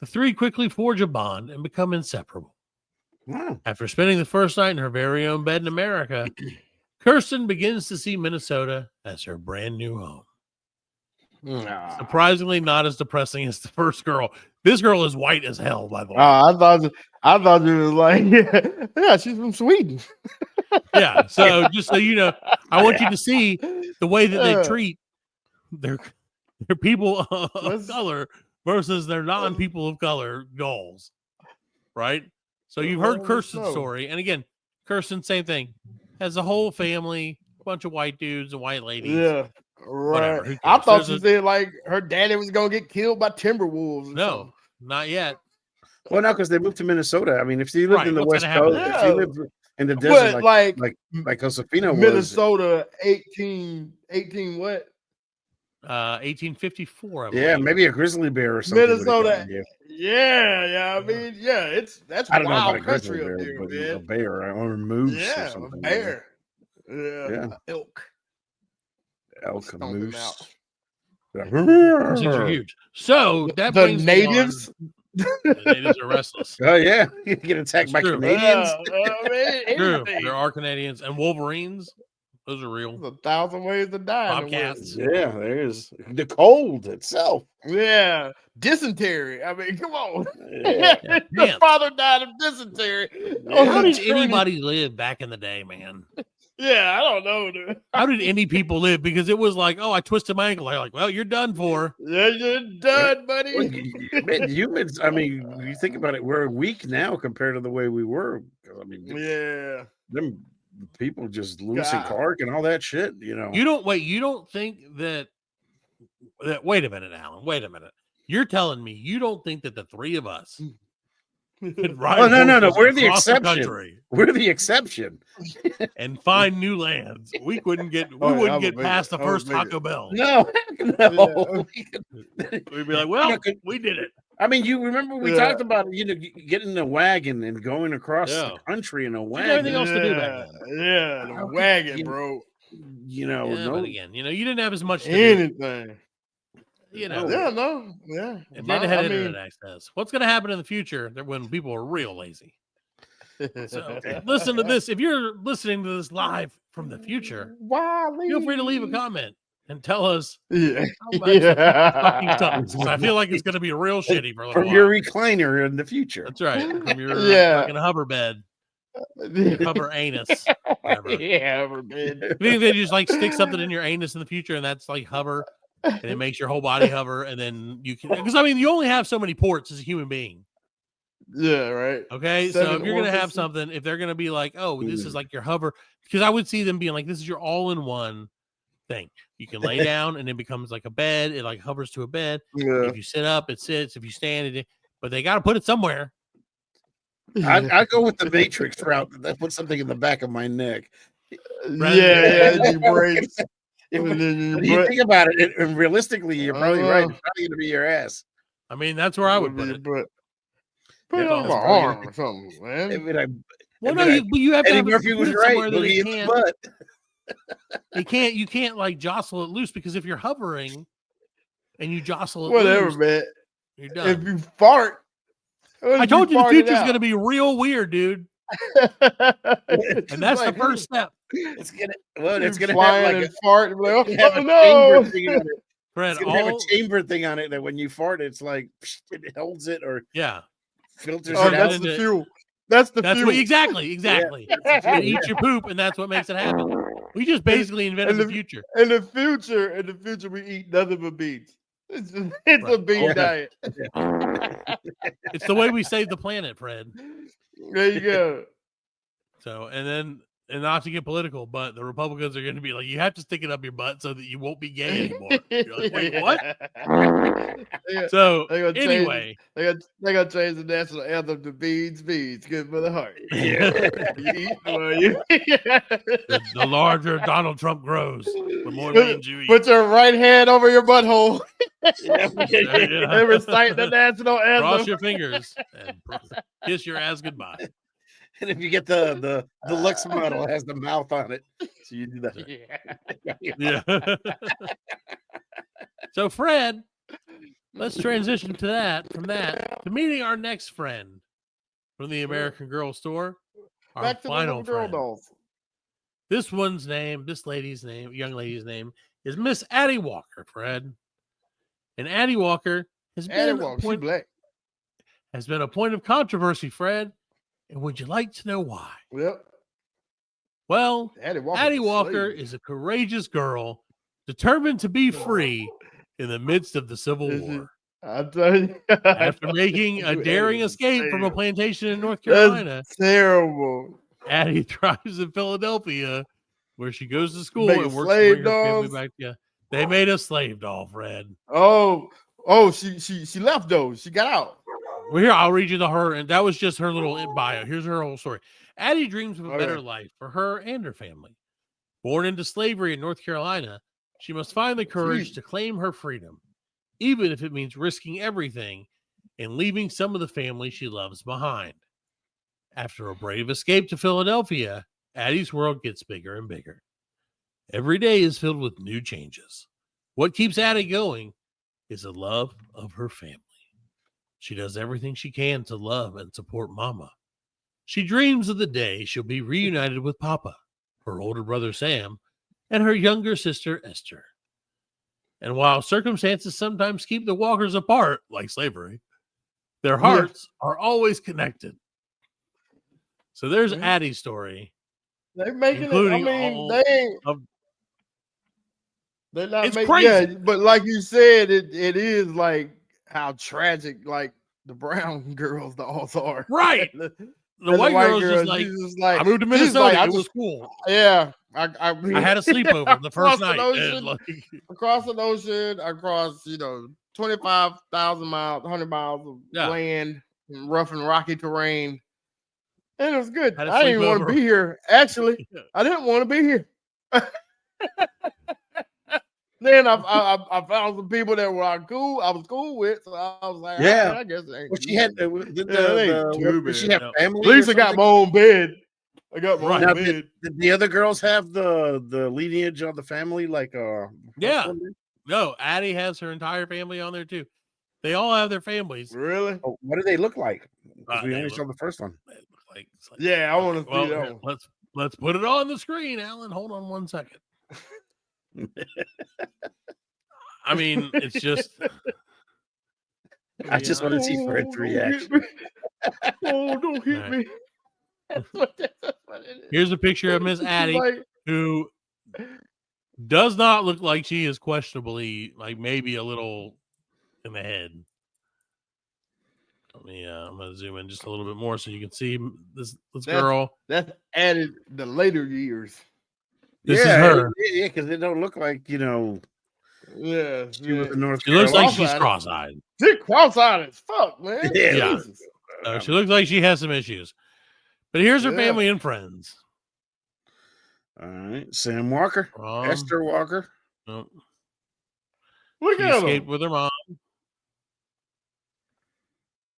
the three quickly forge a bond and become inseparable. Wow. After spending the first night in her very own bed in America, Kirsten begins to see Minnesota as her brand new home. Surprisingly, not as depressing as the first girl. This girl is white as hell, by the way. I thought you was like, yeah, she's from Sweden. Yeah. So just so you know, I want you to see the way that they treat their people of color versus their non-people of color goals. Right. So you've heard Kirsten's story, and again, Kirsten, same thing, has a whole family, a bunch of white dudes and white ladies. Yeah. Right. Whatever, I thought you said like her daddy was gonna get killed by timber wolves. No, not yet. Well, no, because they moved to Minnesota. I mean, if you lived in the West gonna Coast, happen? if you lived in the desert, But like Josefina was, Minnesota 18 what? 1854. I yeah, believe. maybe a grizzly bear or something. Minnesota. Yeah. I mean, that's I don't know wild about a country grizzly up bear, there, but man. a bear or a moose or Yeah, a something. bear. Yeah. Elk. Elk, Stomp 'em moose. out. Those things are huge. So that The brings me natives, on- The natives are restless. Oh yeah, you get attacked by true. Canadians. True. Anything. There are Canadians and Wolverines. Those are real. There's 1,000 ways to die. in the Bobcats. world. Yeah, there's the cold itself. Yeah, dysentery. I mean, come on. Yeah. Your Pants. father died of dysentery. Yeah. How On the did train. anybody live back in the day, man? Yeah, I don't know, dude. How did any people live? Because it was like, oh, I twisted my ankle. They're like, well, you're done for. Yeah, you're done, Well, buddy. man, humans. I mean, you think about it, we're weak now compared to the way we were. I mean, Yeah. them people just Lewis and God. Clark and all that shit. You know, You don't think that wait a minute, Alan. Wait a minute. You're telling me you don't think that the three of us could ride Oh, no. horses We're the across exception. country we're the exception. and find new lands? We wouldn't get Oh, yeah, wouldn't I get would past the make it. I would first make Taco Bell. No, no. We'd be like, well, we did it. I mean, you remember we Yeah. talked about getting in a wagon and going across Yeah. the country in a Didn't have anything wagon. else to do back then. Yeah, How the could wagon, you- bro. You know, Yeah, no. but again, you didn't have as much to do. Anything. You know, Yeah, no. Yeah. and then it had I internet mean, access. What's going to happen in the future when people are real lazy? So listen to this. If you're listening to this live from the future, feel free to leave a comment and tell us Yeah. how much fucking sucks. 'Cause I feel like it's going to be real shitty for a little From while. your recliner in the future. That's right. From your Yeah. fucking hover bed, hover anus. Whatever. Yeah, forbid. You think they just like stick something in your anus in the future and that's like hover and it makes your whole body hover and then you can, because I mean, you only have so many ports as a human being. Yeah, right. Okay. So 7 if you're going to have orifices. something, if they're going to be like, oh, this is like your hover, because I would see them being like, this is your all in one thing. You can lay down and it becomes like a bed. It like hovers to a bed. Yeah. If you sit up, it sits. If you stand, but they got to put it somewhere. I go with the Matrix route. That put something in the back of my neck. Yeah, you break. When You you think about it, and realistically, you're probably right. It's probably going to be your ass. I mean, that's where I would put it. Put Yeah, it on that's my probably- arm or something, man. I mean, I, Well, I no, mean, but you have to Eddie have Murphy put was it right. somewhere that Boogie it in the can't. butt. You can't like jostle it loose because if you're hovering and you jostle it Whatever, loose, man. you're If done. you fart, I told you the future's going to be real weird, dude. and And that's the first step. It's gonna have flying like and fart and be like, you have oh a no. chamber thing on it. Fred, It's gonna have all a chamber thing on it that when you fart, it's like it holds it or yeah, filters Oh, it that's out. the fuel. That's the that's fuel. what exactly. It eats your poop, and that's what makes it happen. We just basically invented and the future. In the future, we eat nothing but beans. It's a Right. bean Yeah. diet. It's the way we save the planet, Fred. There you go. So, and not to get political, but the Republicans are going to be like, you have to stick it up your butt so that you won't be gay anymore. You're like, wait, what? So, They gonna change- anyway, They got to change the national anthem to beans, good for the heart. You eat, well, you the larger Donald Trump grows, the more beans you eat. put your right hand over your butthole Yeah. and recite the national Cross anthem. your fingers and kiss your ass goodbye. And if you get the deluxe model, it has the mouth on it. So you do that. Yeah. So, Fred, let's transition from that to meeting our next friend from the American Girl store. Our Back to the final little girl friend. dolls. This young lady's name is Miss Addie Walker, Fred. And Addie Walker has Addie been Walker, she black. a point of controversy, Fred. And would you like to know why? Yep. Well, Addie Walker. Addie was a Walker slave. is a courageous girl determined to be free in the midst of the Civil Is she? War. I'll tell you. After making a Dude, daring Addie was escape from a slave. plantation in North Carolina, That's terrible. Addie thrives in Philadelphia, where she goes to school Making and works to slave bring her family dolls? back. Yeah, they made a slave doll, Fred. Oh, she left though. She got out. Well, here I'll read you her, and that was just her little bio. Here's her whole story. Addie dreams of a better Okay. life for her and her family. Born into slavery in North Carolina, she must find the courage Jeez. to claim her freedom, even if it means risking everything and leaving some of the family she loves behind. After a brave escape to Philadelphia, Addie's world gets bigger and bigger. Every day is filled with new changes. What keeps Addie going is the love of her family. She does everything she can to love and support Mama. She dreams of the day she'll be reunited with Papa, her older brother Sam, and her younger sister Esther. And while circumstances sometimes keep the Walkers apart, like slavery, their hearts are always connected. So there's Addie's story. They're making it. I mean, they're not it's making. crazy. Yeah, but like you said, it is like how tragic, like the brown girls, the all are. Right. The white girls just like, I moved to Minnesota. It was cool. Yeah. I had a sleepover the first night. Across the ocean, across 25,000 miles, 100 miles of land, and rough and rocky terrain. And it was good. I didn't even want to be here. Actually, I didn't want to be here. Then I found some people that were cool. I was cool with, so I was like, I guess it ain't. Well, she had did she have family? At least I got my own bed. I got my own bed. Did the other girls have the lineage of the family? Like, no, Addie has her entire family on there too. They all have their families. Really? Oh, what do they look like? We only saw the first one. Yeah, I want to see that. Let's put it on the screen, Alan. Hold on 1 second. I mean, it's just. I just want to see Fred's reaction. Oh, don't hit me. That's what it is. Here's a picture of Miss Addie, who does not look like she is questionably, like maybe a little in the head. I'm gonna zoom in just a little bit more so you can see this girl. That's added the later years. This is her. Yeah, because it don't look like Yeah, she was in North She looks like she's cross-eyed. She's cross-eyed as fuck, man. Yeah. She looks like she has some issues. But here's her family and friends. All right, Sam Walker, Esther Walker. Oh. Look she at escaped them with her mom.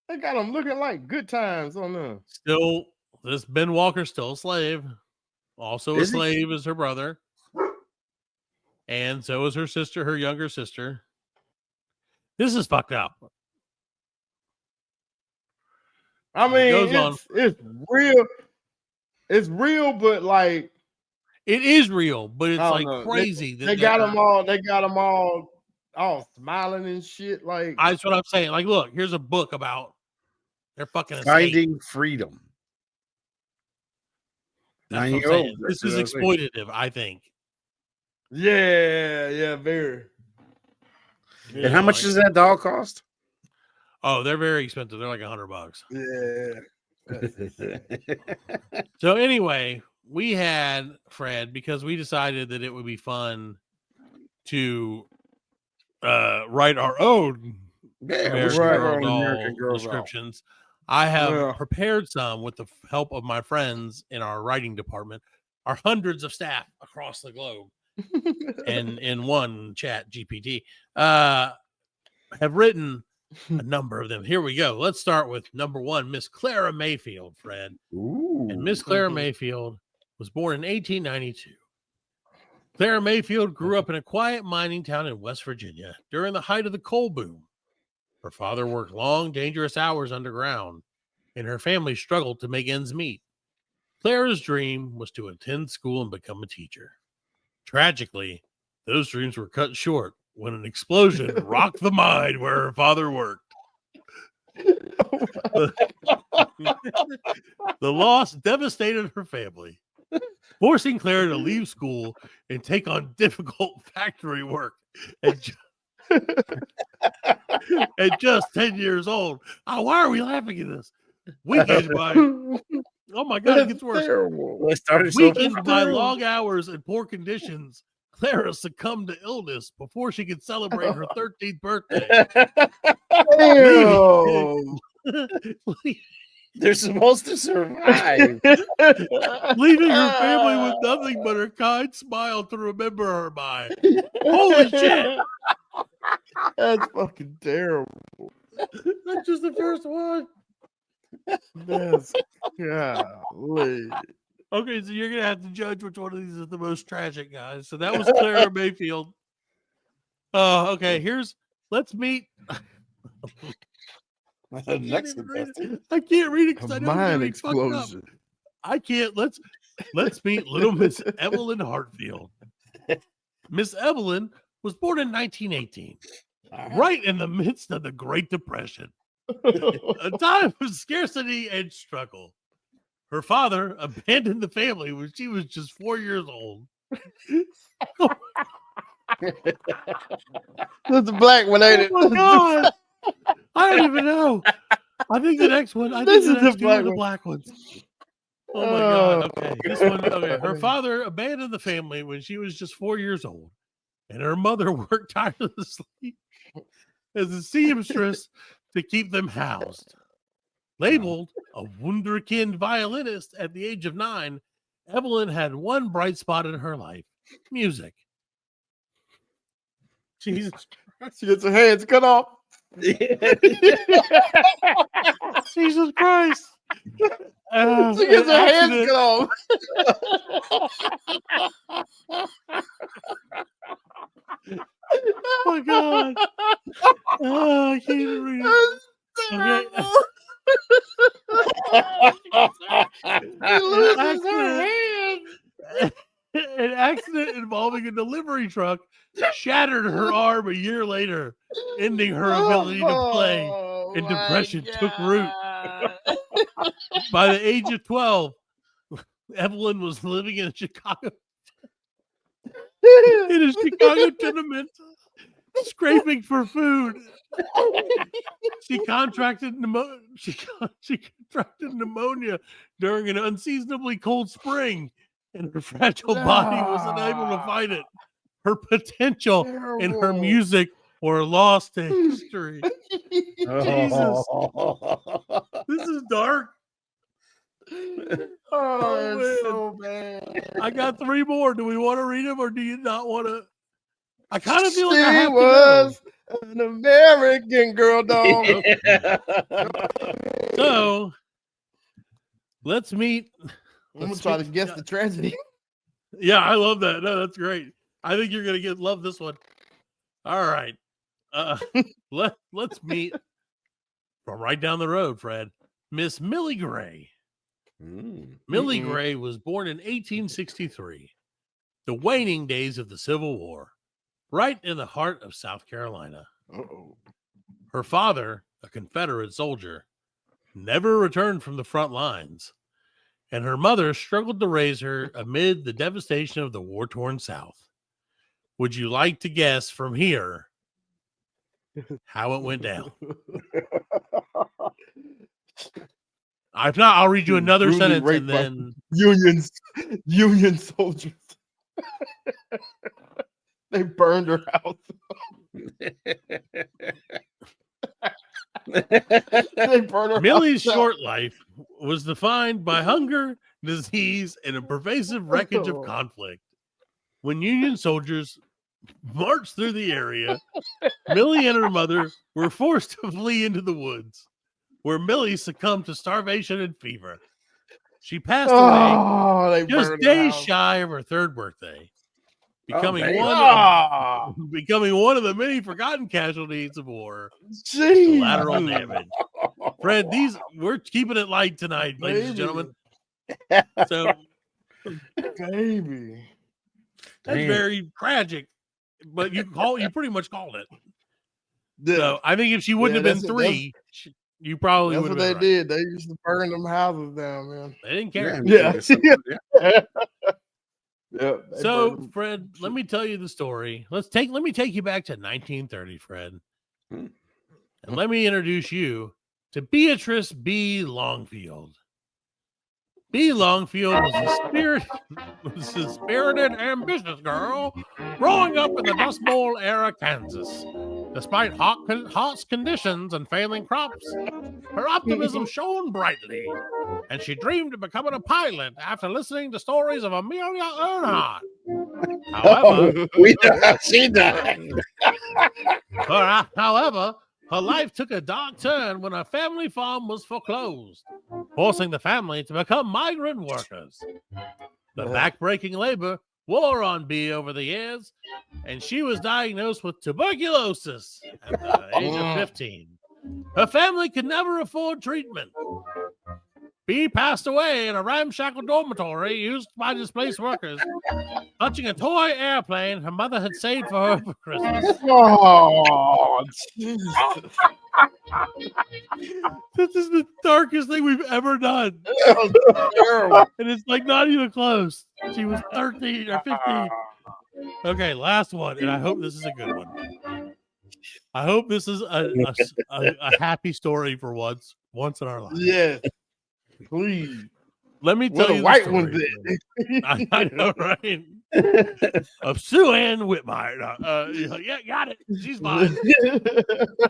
They got them looking like good times on them. Still, this Ben Walker's still a slave. Also a slave is her brother. And so is her sister, her younger sister. This is fucked up. I mean, it's real. It's real, but like it is real, but it's like crazy. They got them all. They got them all smiling and shit. Like that's what I'm saying. Like, look, here's a book about their fucking finding freedom. This is exploitative, I think. Yeah, very. And how much does that doll cost? Oh, they're very expensive. They're like $100. Yeah. So anyway, we had Fred because we decided that it would be fun to write our own American Girl descriptions. I have prepared some with the help of my friends in our writing department, our hundreds of staff across the globe, and in one chat GPT, have written a number of them. Here we go. Let's start with number one, Miss Clara Mayfield, Fred. Ooh. And Miss Clara Mayfield was born in 1892. Clara Mayfield grew up in a quiet mining town in West Virginia during the height of the coal boom. Her father worked long, dangerous hours underground, and her family struggled to make ends meet. Clara's dream was to attend school and become a teacher. Tragically, those dreams were cut short when an explosion rocked the mine where her father worked. The loss devastated her family, forcing Clara to leave school and take on difficult factory work. At just 10 years old. Oh, why are we laughing at this? Weakened by, oh my God, it gets worse. Weakened by long hours and poor conditions, Clara succumbed to illness before she could celebrate her 13th birthday. They're supposed to survive. Leaving her family with nothing but her kind smile to remember her by. Holy shit! That's fucking terrible. That's just the first one. That's golly. Okay, so you're gonna have to judge which one of these is the most tragic, guys. So that was Clara Mayfield. Okay, let's meet. Next contestant. I can't read it because A I know it's mind gonna be fucked up. explosion. I can't. Let's meet little Miss Evelyn Hartfield. Miss Evelyn was born in 1918, right in the midst of the Great Depression, a time of scarcity and struggle. Her father abandoned the family when she was just 4 years old. That's a black one, ain't it? Oh my God. I don't even know. I think the next one. I think This the is the next two are black the one. black ones. Oh my God. Oh. Okay. This one. Okay. Her father abandoned the family when she was just 4 years old, and her mother worked tirelessly as a seamstress to keep them housed. Labeled a wunderkind violinist at the age of 9, Evelyn had one bright spot in her life: music. Jesus Christ. She gets her hands cut off. Jesus Christ. She gets her hands Accident. cut off. Oh my God. Oh, I can't even read it. She loses her hand. An accident involving a delivery truck shattered her arm a year later, ending her ability to play, and my depression took root. God. By the age of 12, Evelyn was living in Chicago tenement, scraping for food. She contracted pneumonia during an unseasonably cold spring, and her fragile body was unable to fight it. Her potential and her Terrible. music were lost to history. Jesus, this is dark. Oh, man. it's so bad. I got 3 more. Do we want to read them, or do you not want to? I kind of feel like She I have was an American girl, dog. So let's meet. I'm gonna try to guess the tragedy. Yeah, I love that. No, that's great. I think you're gonna love this one. All right. Let's meet from right down the road, Fred. Miss Millie Gray. Millie Gray was born in 1863, the waning days of the Civil War, right in the heart of South Carolina. Her father, a Confederate soldier, never returned from the front lines, and her mother struggled to raise her amid the devastation of the war-torn South. Would you like to guess from here how it went down? If not, I'll read you another Brutally sentence raped and by then Union soldiers. They burned her house. They burned her Millie's house short life was defined by hunger, disease, and a pervasive wreckage of conflict. When Union soldiers marched through the area, Millie and her mother were forced to flee into the woods, where Millie succumbed to starvation and fever. She passed away Oh, they just burned her days house. shy of her 3rd birthday, becoming damn. one of the many forgotten casualties of war. Jeez. Collateral damage. Fred, we're keeping it light tonight, ladies and gentlemen. So Baby. that's Damn. very tragic, but you pretty much called it. Yeah, So I think if she wouldn't Yeah, have been that's- 3, you probably that's would what have they been right. did. They used to burn them houses down, man. They didn't care. Yeah. Yeah. They So, burned them. Fred, let me tell you the story. Let me take you back to 1930, Fred. Hmm. And let me introduce you to Beatrice B. Longfield. B. Longfield was a spirited, ambitious girl growing up in the Dust Bowl era Kansas. Despite harsh conditions and failing crops, her optimism shone brightly, and she dreamed of becoming a pilot after listening to stories of Amelia Earhart. However, We know how she died. her life took a dark turn when her family farm was foreclosed, forcing the family to become migrant workers. The backbreaking labor wore on B over the years, and she was diagnosed with tuberculosis at the age of 15. Her family could never afford treatment. B passed away in a ramshackle dormitory used by displaced workers, clutching a toy airplane her mother had saved for her for Christmas. Oh, Jesus. This is the darkest thing we've ever done. Terrible. And it's like not even close. She was 13 or 15. Okay, last one. And I hope this is a good one. I hope this is a happy story for once in our lives. Yes. Please. Let me tell What you a white the one story. did. I know, right? Of Sue Ann Whitmire. No, yeah, got it. She's fine.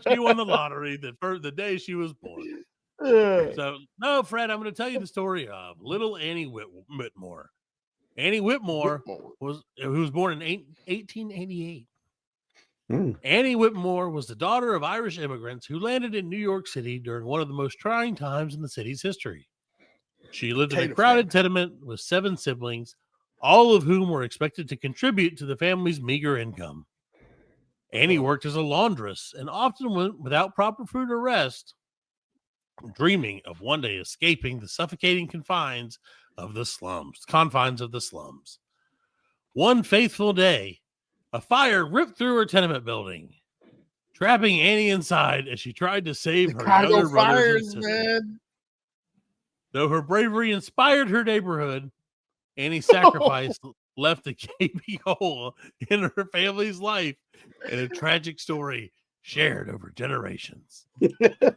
She won the lottery the day she was born. So, no, Fred, I'm going to tell you the story of little Annie Whitmore. Annie Whitmore was born in 1888. Annie Whitmore was the daughter of Irish immigrants who landed in New York City during one of the most trying times in the city's history. She lived in a crowded tenement with 7 siblings, all of whom were expected to contribute to the family's meager income. Annie worked as a laundress and often went without proper food or rest, dreaming of one day escaping the suffocating confines of the slums. One faithful day, a fire ripped through her tenement building, trapping Annie inside as she tried to save her younger brothers and sisters. Man. Though her bravery inspired her neighborhood, Annie's sacrifice left a gaping hole in her family's life and a tragic story shared over generations.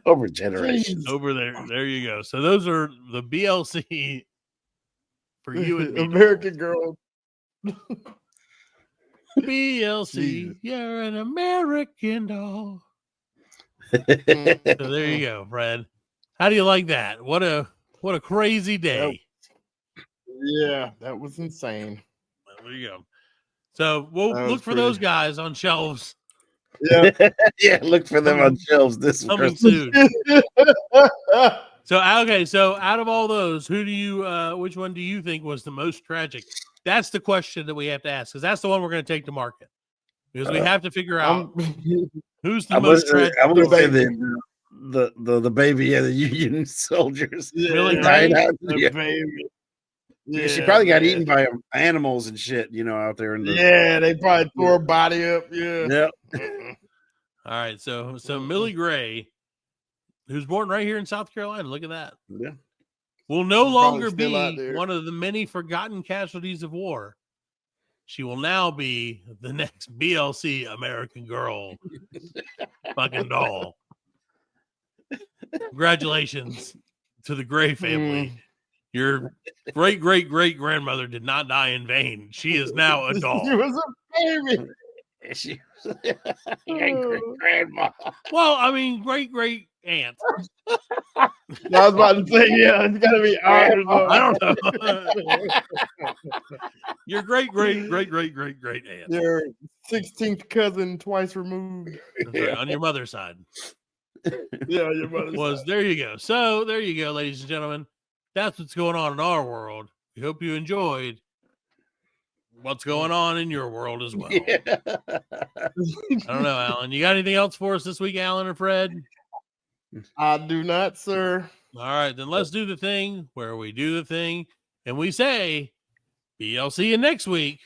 Over generations. Over there you go. So those are the BLC for you and me. American Girl. BLC, Jesus. you're an American doll. So there you go, Fred. How do you like that? What a crazy day. Yeah, that was insane. There you go. So we'll look for those guys on shelves. Yeah. Yeah, look for them on shelves this Coming Christmas. soon. So out of all those, which one do you think was the most tragic? That's the question that we have to ask, because that's the one we're going to take to market. Because we have to figure out who's the most tragic. I'm going to say the baby and the Union soldiers. Really? Yeah. Baby. Yeah, she probably got eaten by animals and shit, out there. They probably tore her body up. Yeah. All right. So Millie Gray, who's born right here in South Carolina, look at that. Yeah. Will no longer be one of the many forgotten casualties of war. She will now be the next BLC American Girl fucking doll. Congratulations to the Gray family. Your great-great-great-grandmother did not die in vain. She is now a doll. She was a baby. She was great grandma. Well, I mean, great-great-aunt. I was about to say, it's got to be ours. I don't know. Your great-great-great-great-great-great-aunt. Your 16th cousin twice removed. That's right, on your mother's side. Yeah, your mother's side. There you go. So there you go, ladies and gentlemen. That's what's going on in our world. We hope you enjoyed what's going on in your world as well. Yeah. I don't know, Alan. You got anything else for us this week, Alan or Fred? I do not, sir. All right, then let's do the thing where we do the thing and we say, BLC you next week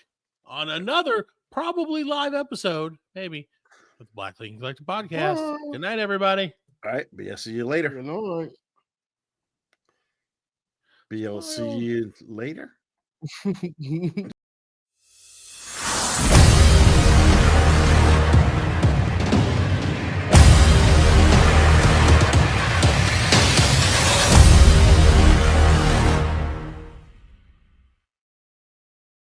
on another probably live episode, maybe, with Black Lincoln Collective Podcast. Good night, everybody. All right, BLC you later. Good night. BLC you later.